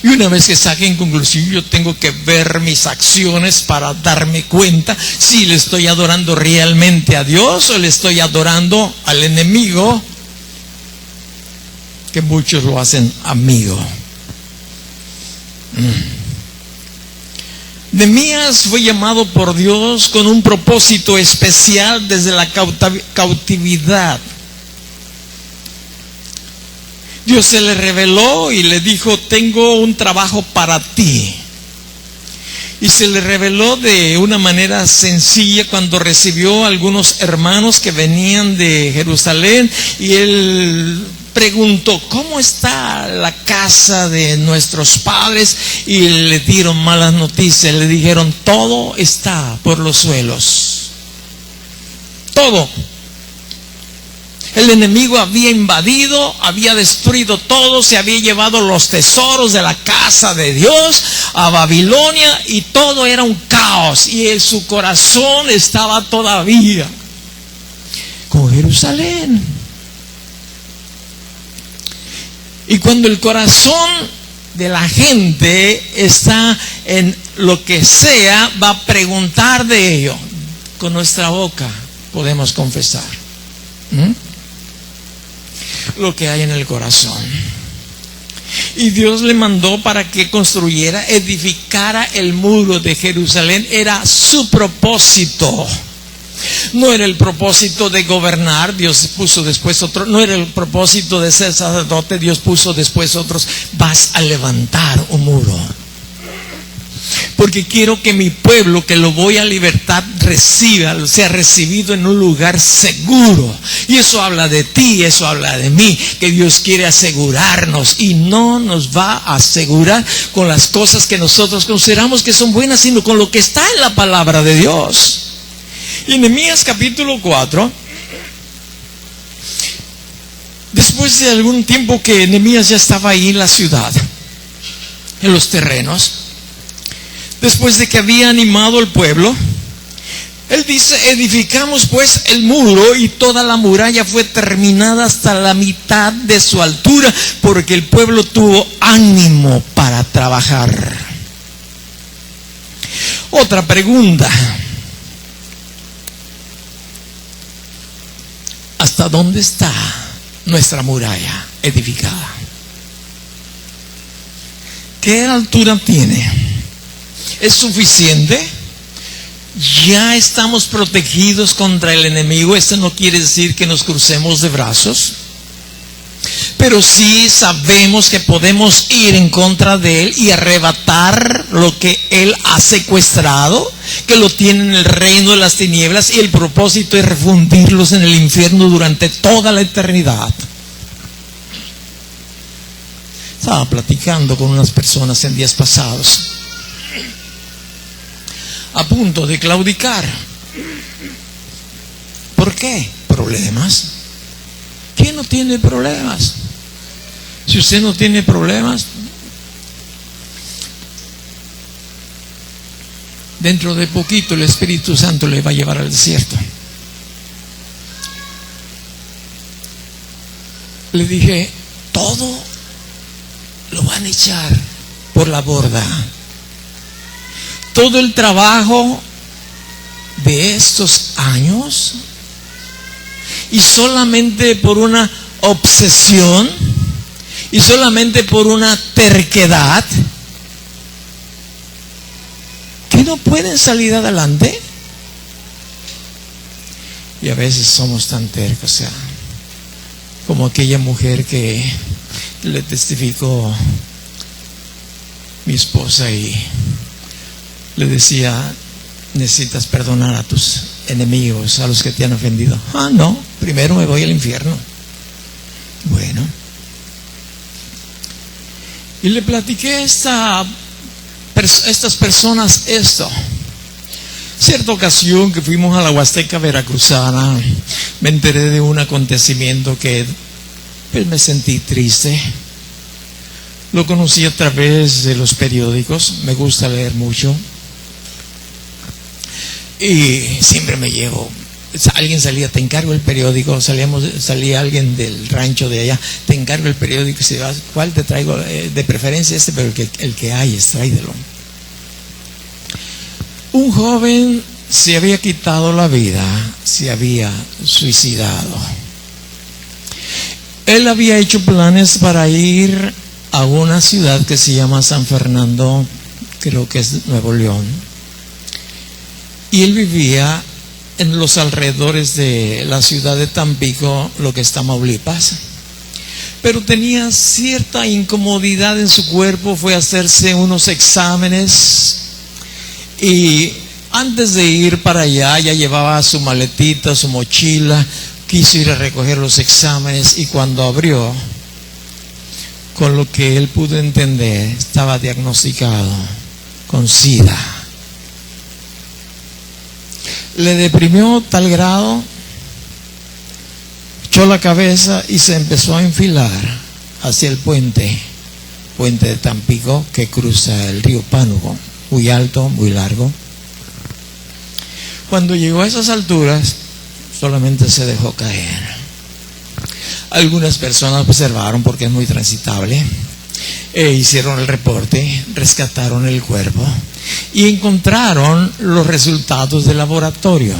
Y una vez que saque en conclusión, yo tengo que ver mis acciones para darme cuenta si le estoy adorando realmente a Dios o le estoy adorando al enemigo, que muchos lo hacen amigo. Nehemías fue llamado por Dios con un propósito especial desde la cautividad. Dios se le reveló y le dijo: tengo un trabajo para ti. Y se le reveló de una manera sencilla cuando recibió a algunos hermanos que venían de Jerusalén, y él preguntó: ¿cómo está la casa de nuestros padres? Y le dieron malas noticias, le dijeron: todo está por los suelos. Todo. El enemigo había invadido, había destruido todo, se había llevado los tesoros de la casa de Dios a Babilonia, y todo era un caos, y en su corazón estaba todavía con Jerusalén. Y cuando el corazón de la gente está en lo que sea, va a preguntar de ello. Con nuestra boca podemos confesar lo que hay en el corazón. Y Dios le mandó para que construyera, edificara el muro de Jerusalén. Era su propósito. No era el propósito de gobernar, Dios puso después otro. No era el propósito de ser sacerdote, Dios puso después otros. Vas a levantar un muro, porque quiero que mi pueblo, que lo voy a libertar, sea recibido en un lugar seguro. Y eso habla de ti, eso habla de mí, que Dios quiere asegurarnos, y no nos va a asegurar con las cosas que nosotros consideramos que son buenas, sino con lo que está en la palabra de Dios. Y en Nehemías capítulo 4, después de algún tiempo que Nehemías ya estaba ahí en la ciudad, en los terrenos, después de que había animado al pueblo, él dice: edificamos pues el muro, y toda la muralla fue terminada hasta la mitad de su altura, porque el pueblo tuvo ánimo para trabajar. Otra pregunta: ¿hasta dónde está nuestra muralla edificada? ¿Qué altura tiene? ¿Es suficiente? ¿Ya estamos protegidos contra el enemigo? Esto no quiere decir que nos crucemos de brazos, pero sí sabemos que podemos ir en contra de él y arrebatar lo que él ha secuestrado, que lo tiene en el reino de las tinieblas, y el propósito es refundirlos en el infierno durante toda la eternidad. Estaba platicando con unas personas en días pasados, a punto de claudicar. ¿Por qué? Problemas. ¿Quién no tiene problemas? Si usted no tiene problemas, dentro de poquito el Espíritu Santo le va a llevar al desierto. Le dije: todo lo van a echar por la borda. Todo el trabajo de estos años, y solamente por una obsesión, y solamente por una terquedad, que no pueden salir adelante. Y a veces somos tan tercos, o sea, como aquella mujer que le testificó mi esposa, y le decía: necesitas perdonar a tus enemigos, a los que te han ofendido. Ah, no, primero me voy al infierno. Bueno. Y le platiqué a estas personas esto. Cierta ocasión que fuimos a la Huasteca Veracruzana, me enteré de un acontecimiento que pues, me sentí triste. Lo conocí a través de los periódicos, me gusta leer mucho. Y siempre me llevo, alguien salía, te encargo el periódico, salía alguien del rancho de allá, te encargo el periódico, y se va, ¿cuál te traigo? De preferencia pero el que hay, tráidelo. Un joven se había quitado la vida, se había suicidado. Él había hecho planes para ir a una ciudad que se llama San Fernando, creo que es Nuevo León. Y él vivía en los alrededores de la ciudad de Tampico, lo que es Tamaulipas. Pero tenía cierta incomodidad en su cuerpo, fue a hacerse unos exámenes. Y antes de ir para allá, ya llevaba su maletita, su mochila, quiso ir a recoger los exámenes y cuando abrió, con lo que él pudo entender, estaba diagnosticado con SIDA. Le deprimió tal grado, echó la cabeza y se empezó a enfilar hacia el puente de Tampico que cruza el río Pánuco, muy alto, muy largo. Cuando llegó a esas alturas, solamente se dejó caer. Algunas personas observaron porque es muy transitable, hicieron el reporte, rescataron el cuerpo y encontraron los resultados del laboratorio.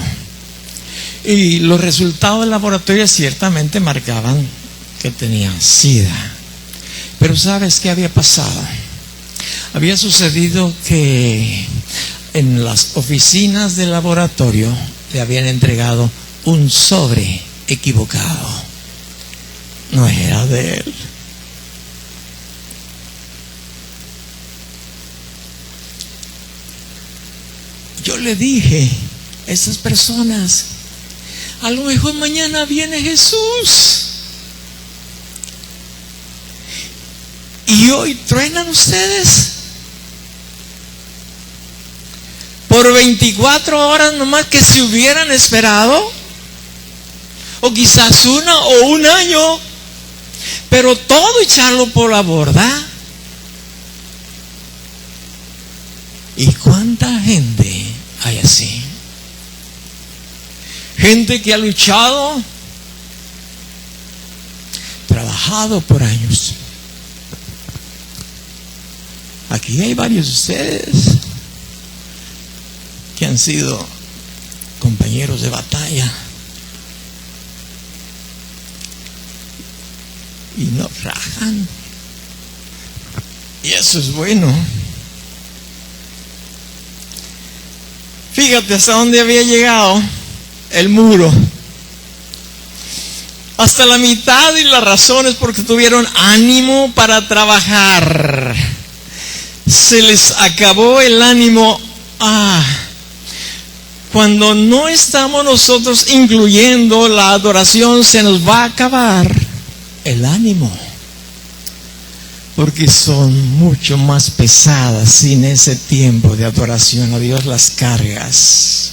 Y los resultados del laboratorio ciertamente marcaban que tenía SIDA. Pero ¿sabes qué había pasado? Había sucedido que en las oficinas del laboratorio le habían entregado un sobre equivocado. No era de él. Yo le dije a esas personas, a lo mejor mañana viene Jesús y hoy truenan ustedes por 24 horas nomás que se hubieran esperado, o quizás una o un año, pero todo echarlo por la borda. ¿Y cuánta gente hay así? Gente que ha luchado, trabajado por años. Aquí hay varios de ustedes que han sido compañeros de batalla y no rajan. Y eso es bueno. Fíjate hasta dónde había llegado el muro. Hasta la mitad, y las razones porque tuvieron ánimo para trabajar. Se les acabó el ánimo. Cuando no estamos nosotros incluyendo la adoración, se nos va a acabar el ánimo, porque son mucho más pesadas sin ese tiempo de adoración a Dios, las cargas.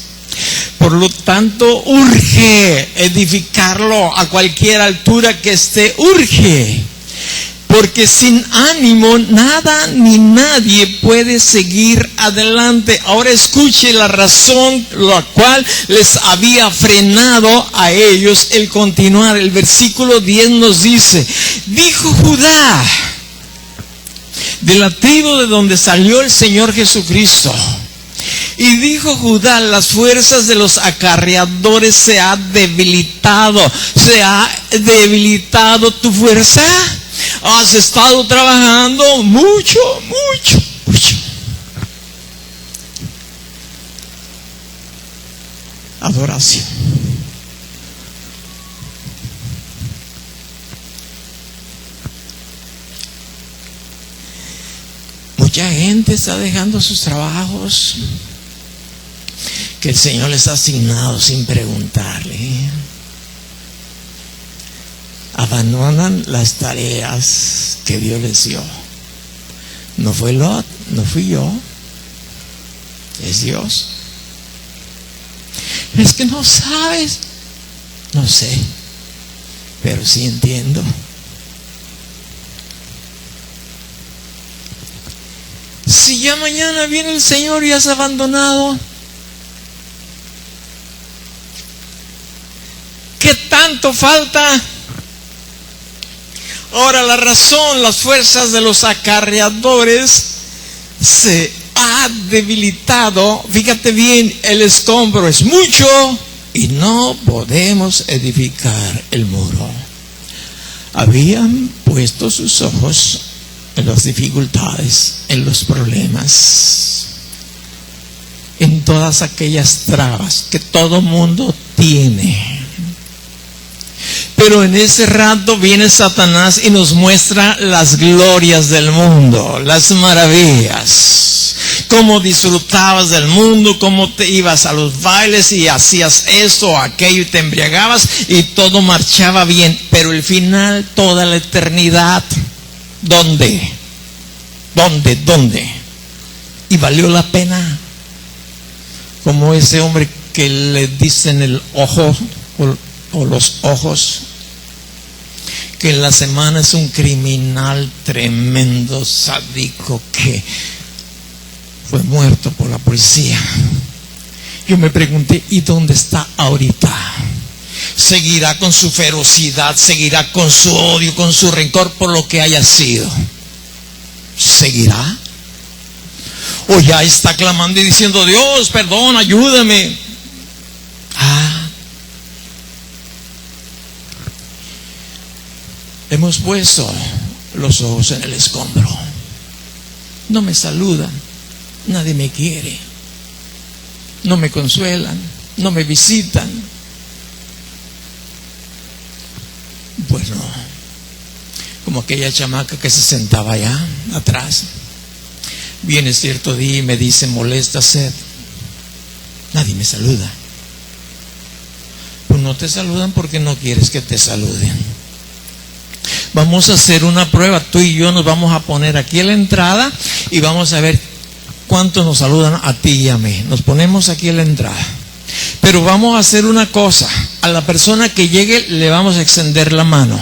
Por lo tanto, urge edificarlo a cualquier altura que esté, urge. Porque sin ánimo nada ni nadie puede seguir adelante. Ahora escuche la razón la cual les había frenado a ellos el continuar. El versículo 10 nos dice: dijo Judá, de la tribu de donde salió el Señor Jesucristo. Y dijo Judá, las fuerzas de los acarreadores se ha debilitado. ¿Se ha debilitado tu fuerza? Has estado trabajando mucho. Adoración. Mucha gente está dejando sus trabajos que el Señor les ha asignado sin preguntarle. Abandonan las tareas que Dios les dio. No fue Lot, no fui yo, es Dios. Es que no sabes. No sé, pero sí entiendo. Si ya mañana viene el Señor y has abandonado, ¿qué tanto falta? Ahora la razón, las fuerzas de los acarreadores se ha debilitado. Fíjate bien, el escombro es mucho y no podemos edificar el muro. Habían puesto sus ojos en las dificultades, en los problemas, en todas aquellas trabas que todo mundo tiene. Pero en ese rato viene Satanás y nos muestra las glorias del mundo, las maravillas, cómo disfrutabas del mundo, cómo te ibas a los bailes y hacías esto o aquello y te embriagabas y todo marchaba bien. Pero el final, toda la eternidad, ¿dónde? ¿Y valió la pena? Como ese hombre que le dicen el ojo o los ojos, que en la semana es un criminal tremendo, sádico, que fue muerto por la policía. Yo me pregunté, ¿y dónde está ahorita? ¿Seguirá con su ferocidad? ¿Seguirá con su odio, con su rencor por lo que haya sido? ¿Seguirá? ¿O ya está clamando y diciendo, Dios, perdón, ayúdame? Hemos puesto los ojos en el escombro. No me saludan, nadie me quiere, no me consuelan, no me visitan. Bueno, como aquella chamaca que se sentaba allá atrás. Viene cierto día y me dice, molesta Seth, nadie me saluda. Pues no te saludan porque no quieres que te saluden. Vamos a hacer una prueba, tú y yo nos vamos a poner aquí en la entrada y vamos a ver cuántos nos saludan a ti y a mí. Nos ponemos aquí en la entrada. Pero vamos a hacer una cosa, a la persona que llegue le vamos a extender la mano.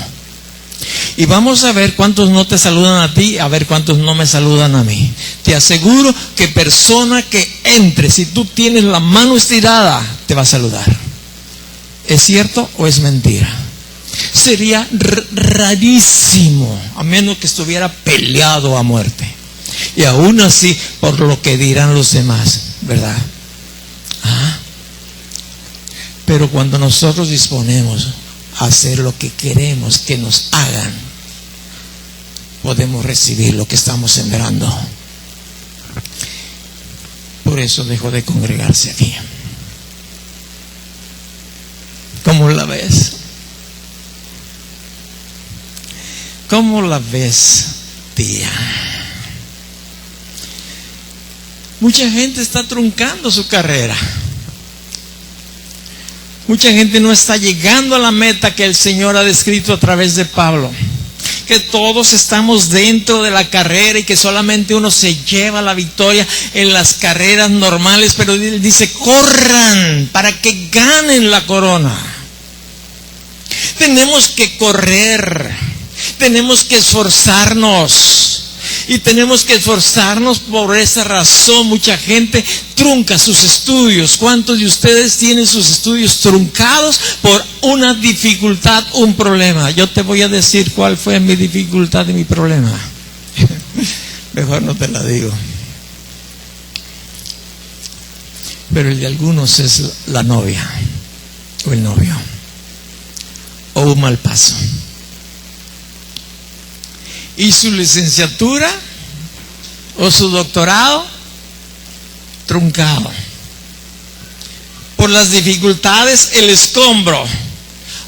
Y vamos a ver cuántos no te saludan a ti, a ver cuántos no me saludan a mí. Te aseguro que persona que entre, si tú tienes la mano estirada, te va a saludar. ¿Es cierto o es mentira? Sería rarísimo, a menos que estuviera peleado a muerte. Y aún así, por lo que dirán los demás, ¿verdad? Pero cuando nosotros disponemos a hacer lo que queremos que nos hagan, podemos recibir lo que estamos sembrando. Por eso dejó de congregarse aquí. ¿Cómo la ves? ¿Cómo la ves, tía? Mucha gente está truncando su carrera. Mucha gente no está llegando a la meta que el Señor ha descrito a través de Pablo. Que todos estamos dentro de la carrera y que solamente uno se lleva la victoria en las carreras normales. Pero Él dice, corran para que ganen la corona. Tenemos que correr. Tenemos que esforzarnos. Y tenemos que esforzarnos por esa razón. Mucha gente trunca sus estudios. ¿Cuántos de ustedes tienen sus estudios truncados por una dificultad, un problema? Yo te voy a decir cuál fue mi dificultad y mi problema. Mejor no te la digo. Pero el de algunos es la novia o el novio o un mal paso. Y su licenciatura o su doctorado truncado por las dificultades, el escombro.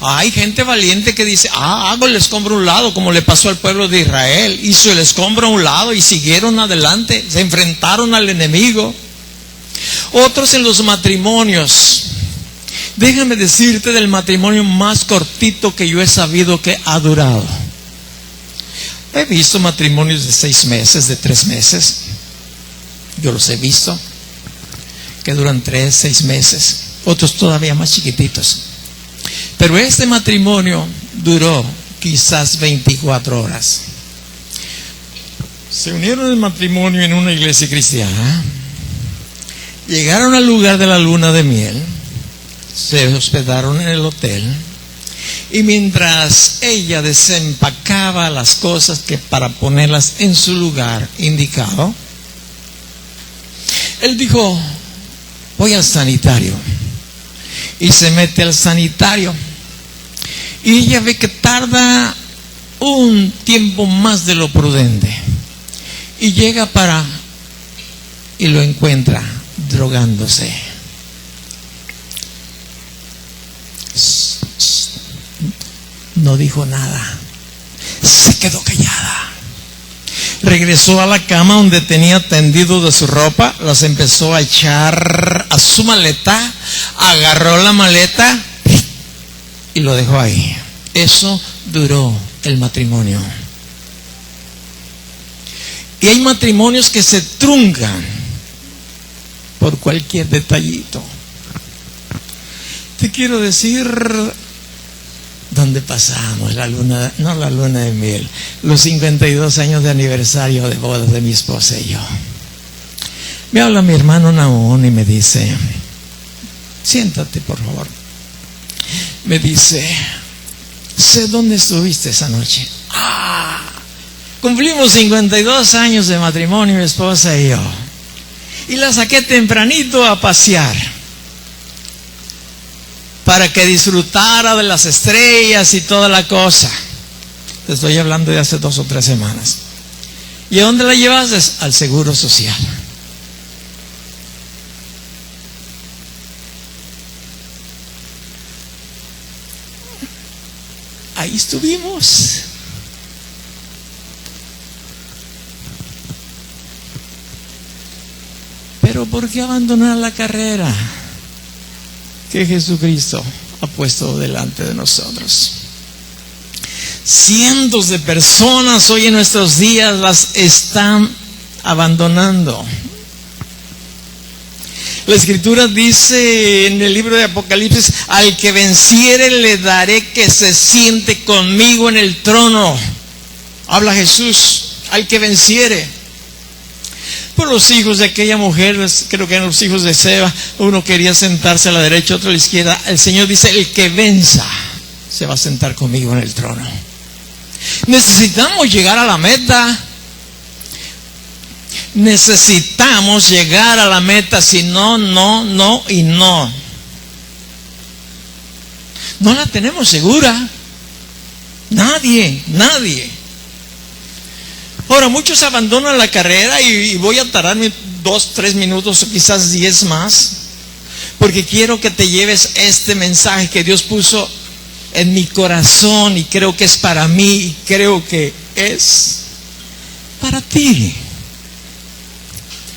Hay gente valiente que dice, hago el escombro a un lado, como le pasó al pueblo de Israel. Hizo el escombro a un lado y siguieron adelante, se enfrentaron al enemigo. Otros en los matrimonios. Déjame decirte del matrimonio más cortito que yo he sabido que ha durado. He visto matrimonios de 6 meses, de 3 meses. Yo los he visto, que duran 3, 6 meses. Otros todavía más chiquititos. Pero este matrimonio duró quizás 24 horas. Se unieron en matrimonio en una iglesia cristiana. Llegaron al lugar de la luna de miel. Se hospedaron en el hotel. Y mientras ella desempacaba las cosas que para ponerlas en su lugar indicado, él dijo: voy al sanitario. Y se mete al sanitario. Y ella ve que tarda un tiempo más de lo prudente. Y llega y lo encuentra drogándose. No dijo nada. Se quedó callada. Regresó a la cama donde tenía tendido de su ropa. Las empezó a echar a su maleta. Agarró la maleta y lo dejó ahí. Eso duró el matrimonio. Y hay matrimonios que se truncan por cualquier detallito. Te quiero decir dónde pasamos la luna de miel, los 52 años de aniversario de bodas de mi esposa y yo. Me habla mi hermano Naón y me dice: siéntate por favor. Me dice: sé dónde estuviste esa noche. Cumplimos 52 años de matrimonio, mi esposa y yo. Y la saqué tempranito a pasear para que disfrutara de las estrellas y toda la cosa. Te estoy hablando de hace 2 o 3 semanas. ¿Y a dónde la llevaste? Al Seguro Social. Ahí estuvimos. Pero ¿por qué abandonar la carrera que Jesucristo ha puesto delante de nosotros? Cientos de personas hoy en nuestros días las están abandonando. La Escritura dice en el libro de Apocalipsis: al que venciere le daré que se siente conmigo en el trono. Habla Jesús, al que venciere. Por los hijos de aquella mujer, creo que eran los hijos de Seba, uno quería sentarse a la derecha, otro a la izquierda. El Señor dice: el que venza se va a sentar conmigo en el trono. Necesitamos llegar a la meta. Necesitamos llegar a la meta. Si no, no y no. No la tenemos segura. Nadie. Ahora, muchos abandonan la carrera y voy a tardarme 2, 3 minutos o quizás 10 más, porque quiero que te lleves este mensaje que Dios puso en mi corazón y creo que es para mí y creo que es para ti.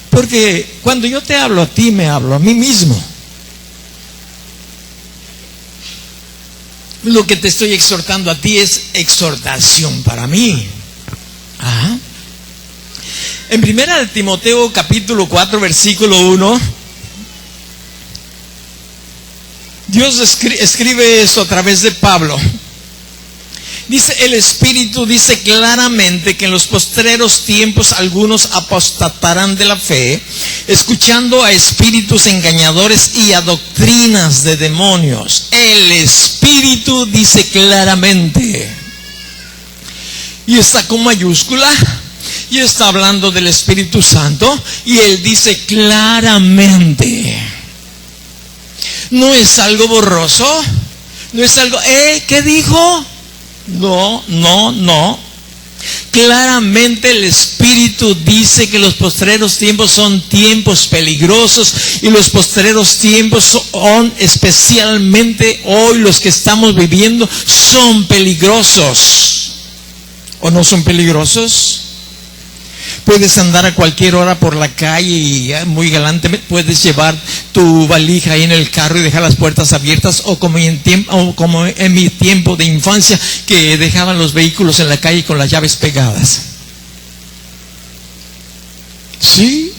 Porque cuando yo te hablo a ti, me hablo a mí mismo. Lo que te estoy exhortando a ti es exhortación para mí. Ajá. En 1 Timoteo capítulo 4 versículo 1, Dios escribe eso a través de Pablo. Dice: el Espíritu dice claramente que en los postreros tiempos algunos apostatarán de la fe, escuchando a espíritus engañadores y a doctrinas de demonios. El Espíritu dice claramente. Y está con mayúscula. Y está hablando del Espíritu Santo. Y Él dice claramente. No es algo borroso. No es algo, ¿qué dijo? No. Claramente el Espíritu dice que los postreros tiempos son tiempos peligrosos. Y los postreros tiempos son, especialmente hoy los que estamos viviendo, son peligrosos. ¿O no son peligrosos? puedes andar a cualquier hora por la calle y muy galantemente puedes llevar tu valija ahí en el carro y dejar las puertas abiertas, o como en mi tiempo de infancia, que dejaban los vehículos en la calle con las llaves pegadas. Sí.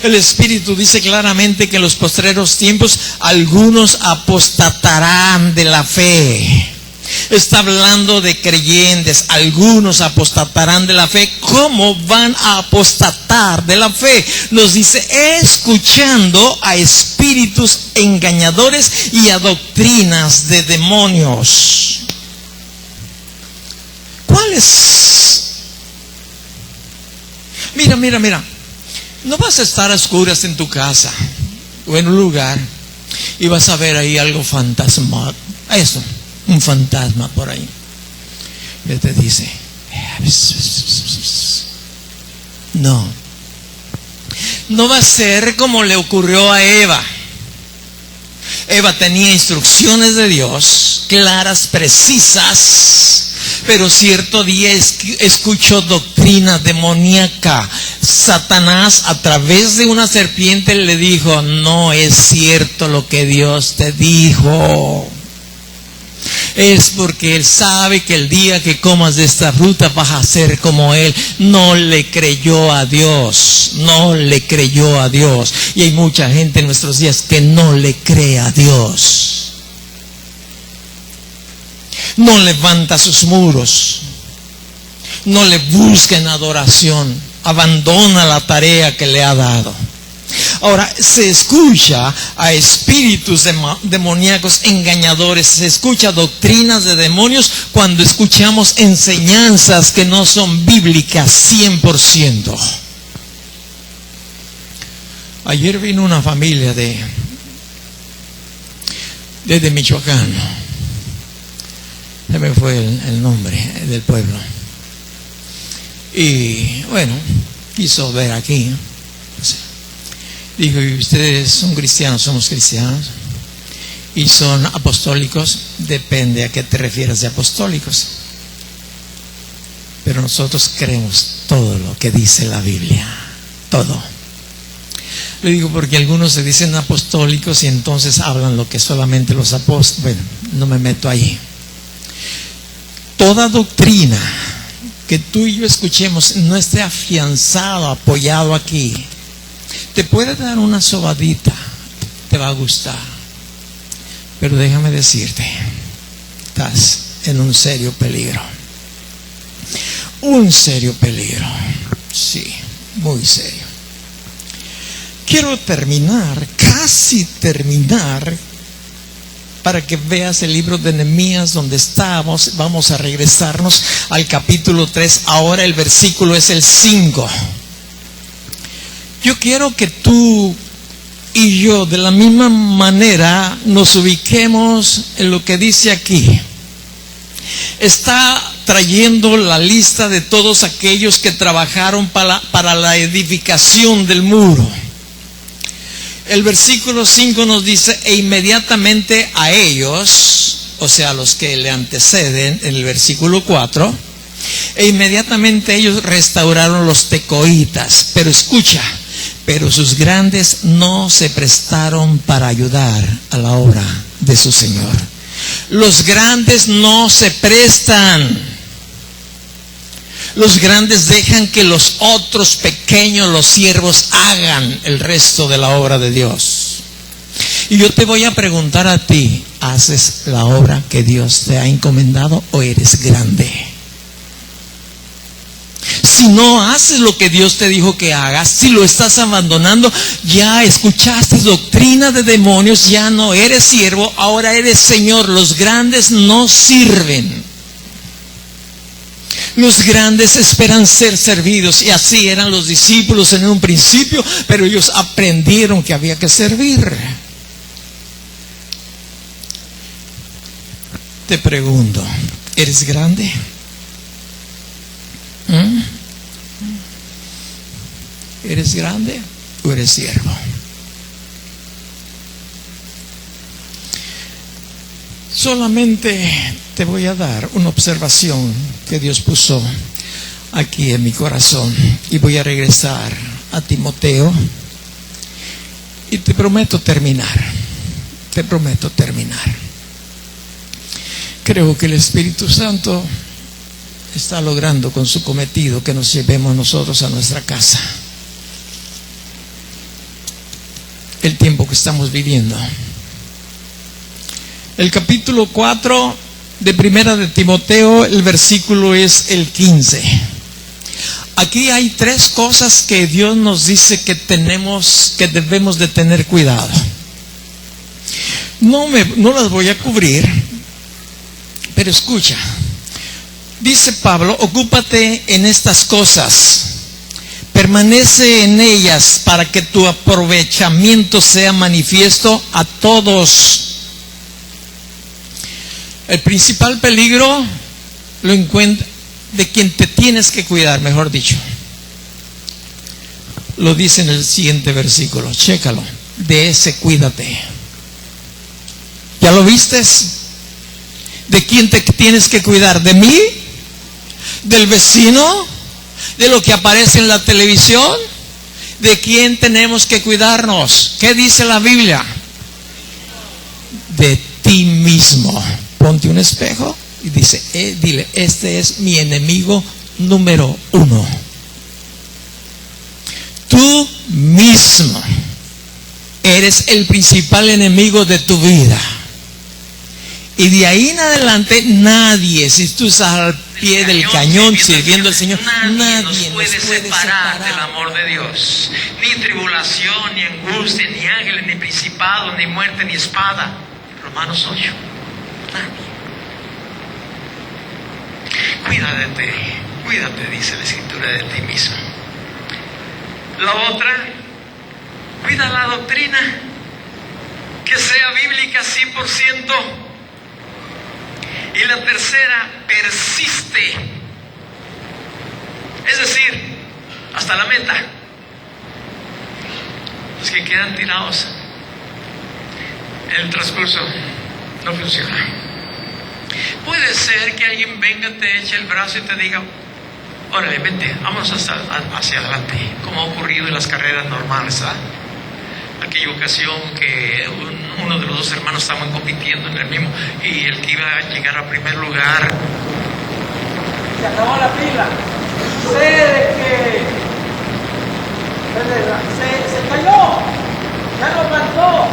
El Espíritu dice claramente que en los postreros tiempos algunos apostatarán de la fe. Está hablando de creyentes, algunos apostatarán de la fe. ¿Cómo van a apostatar de la fe? Nos dice, escuchando a espíritus engañadores y a doctrinas de demonios. ¿Cuáles? Mira. No vas a estar a oscuras en tu casa o en un lugar y vas a ver ahí algo fantasmal. Eso, un fantasma por ahí. Y te dice, no va a ser como le ocurrió a Eva. Eva tenía instrucciones de Dios, claras, precisas, pero cierto día escuchó doctrina demoníaca. Satanás, a través de una serpiente, le dijo, no es cierto lo que Dios te dijo. Es porque él sabe que el día que comas de esta fruta vas a ser como él. No le creyó a Dios. Y hay mucha gente en nuestros días que no le cree a Dios. No levanta sus muros. No le busca en adoración. Abandona la tarea que le ha dado. Ahora, se escucha a espíritus demoníacos engañadores, se escucha doctrinas de demonios cuando escuchamos enseñanzas que no son bíblicas 100%. Ayer vino una familia desde Michoacán. Se me fue el nombre del pueblo. Y bueno, quiso ver aquí. Dijo, ¿y ustedes son cristianos? Somos cristianos. ¿Y son apostólicos? Depende a qué te refieras de apostólicos. Pero nosotros creemos todo lo que dice la Biblia. Todo. Le digo porque algunos se dicen apostólicos y entonces hablan lo que solamente los apóstoles. Bueno, no me meto ahí. Toda doctrina que tú y yo escuchemos no esté afianzado, apoyado aquí. Te puede dar una sobadita, te va a gustar, pero déjame decirte, estás en un serio peligro. Un serio peligro, sí, muy serio. Quiero terminar, casi terminar, para que veas el libro de Nehemías donde estábamos. Vamos a regresarnos al capítulo 3, ahora el versículo es el 5. Yo quiero que tú y yo de la misma manera nos ubiquemos en lo que dice aquí. Está trayendo la lista de todos aquellos que trabajaron para la edificación del muro. El versículo 5 nos dice, e inmediatamente a ellos, o sea, a los que le anteceden, en el versículo 4, e inmediatamente ellos restauraron los tecoitas. Pero escucha, pero sus grandes no se prestaron para ayudar a la obra de su Señor. Los grandes no se prestan. Los grandes dejan que los otros pequeños, los siervos, hagan el resto de la obra de Dios. Y yo te voy a preguntar a ti, ¿haces la obra que Dios te ha encomendado o eres grande? Si no haces lo que Dios te dijo que hagas, si lo estás abandonando, ya escuchaste doctrina de demonios, ya no eres siervo, ahora eres Señor. Los grandes no sirven. Los grandes esperan ser servidos, y así eran los discípulos en un principio, pero ellos aprendieron que había que servir. Te pregunto, ¿eres grande? ¿Eres grande o eres siervo? Solamente te voy a dar una observación que Dios puso aquí en mi corazón. Y voy a regresar a Timoteo. Y te prometo terminar. Te prometo terminar. Creo que el Espíritu Santo está logrando con su cometido que nos llevemos nosotros a nuestra casa. El tiempo que estamos viviendo. El capítulo 4 de Primera de Timoteo, el versículo es el 15. Aquí hay 3 cosas que Dios nos dice que debemos de tener cuidado. No las voy a cubrir, pero escucha. Dice Pablo, ocúpate en estas cosas, permanece en ellas para que tu aprovechamiento sea manifiesto a todos. El principal peligro lo encuentra de quien te tienes que cuidar, mejor dicho. Lo dice en el siguiente versículo, chécalo. De ese cuídate. ¿Ya lo vistes? ¿De quién te tienes que cuidar? ¿De mí? ¿Del vecino? ¿De lo que aparece en la televisión? ¿De quién tenemos que cuidarnos? ¿Qué dice la Biblia? De ti mismo. Ponte un espejo y dile, este es mi enemigo número 1. Tú mismo eres el principal enemigo de tu vida. Y de ahí en adelante nadie, si tú estás al pie del cañón sirviendo al Señor, nadie nos puede separar del amor de Dios. Ni tribulación, ni angustia, ni ángeles, ni principado, ni muerte, ni espada. Romanos 8. Nadie. Cuídate, dice la Escritura, de ti mismo. La otra, cuida la doctrina, que sea bíblica 100%. Y la tercera, persiste. Es decir, hasta la meta. Los que quedan tirados en el transcurso no funciona. Puede ser que alguien venga, te eche el brazo y te diga, órale, vente, vamos hacia adelante, como ha ocurrido en las carreras normales, ¿verdad? Aquella ocasión que uno de los 2 hermanos estaban compitiendo en el mismo, y el que iba a llegar a primer lugar se acabó la pila. Sé de que se cayó, ya lo plantó.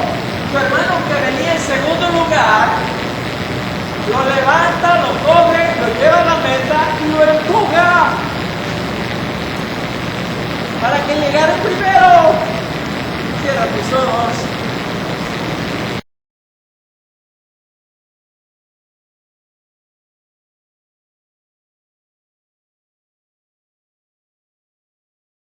Tu hermano que venía en segundo lugar lo levanta, lo coge, lo lleva a la meta y lo empuja para que llegara en primer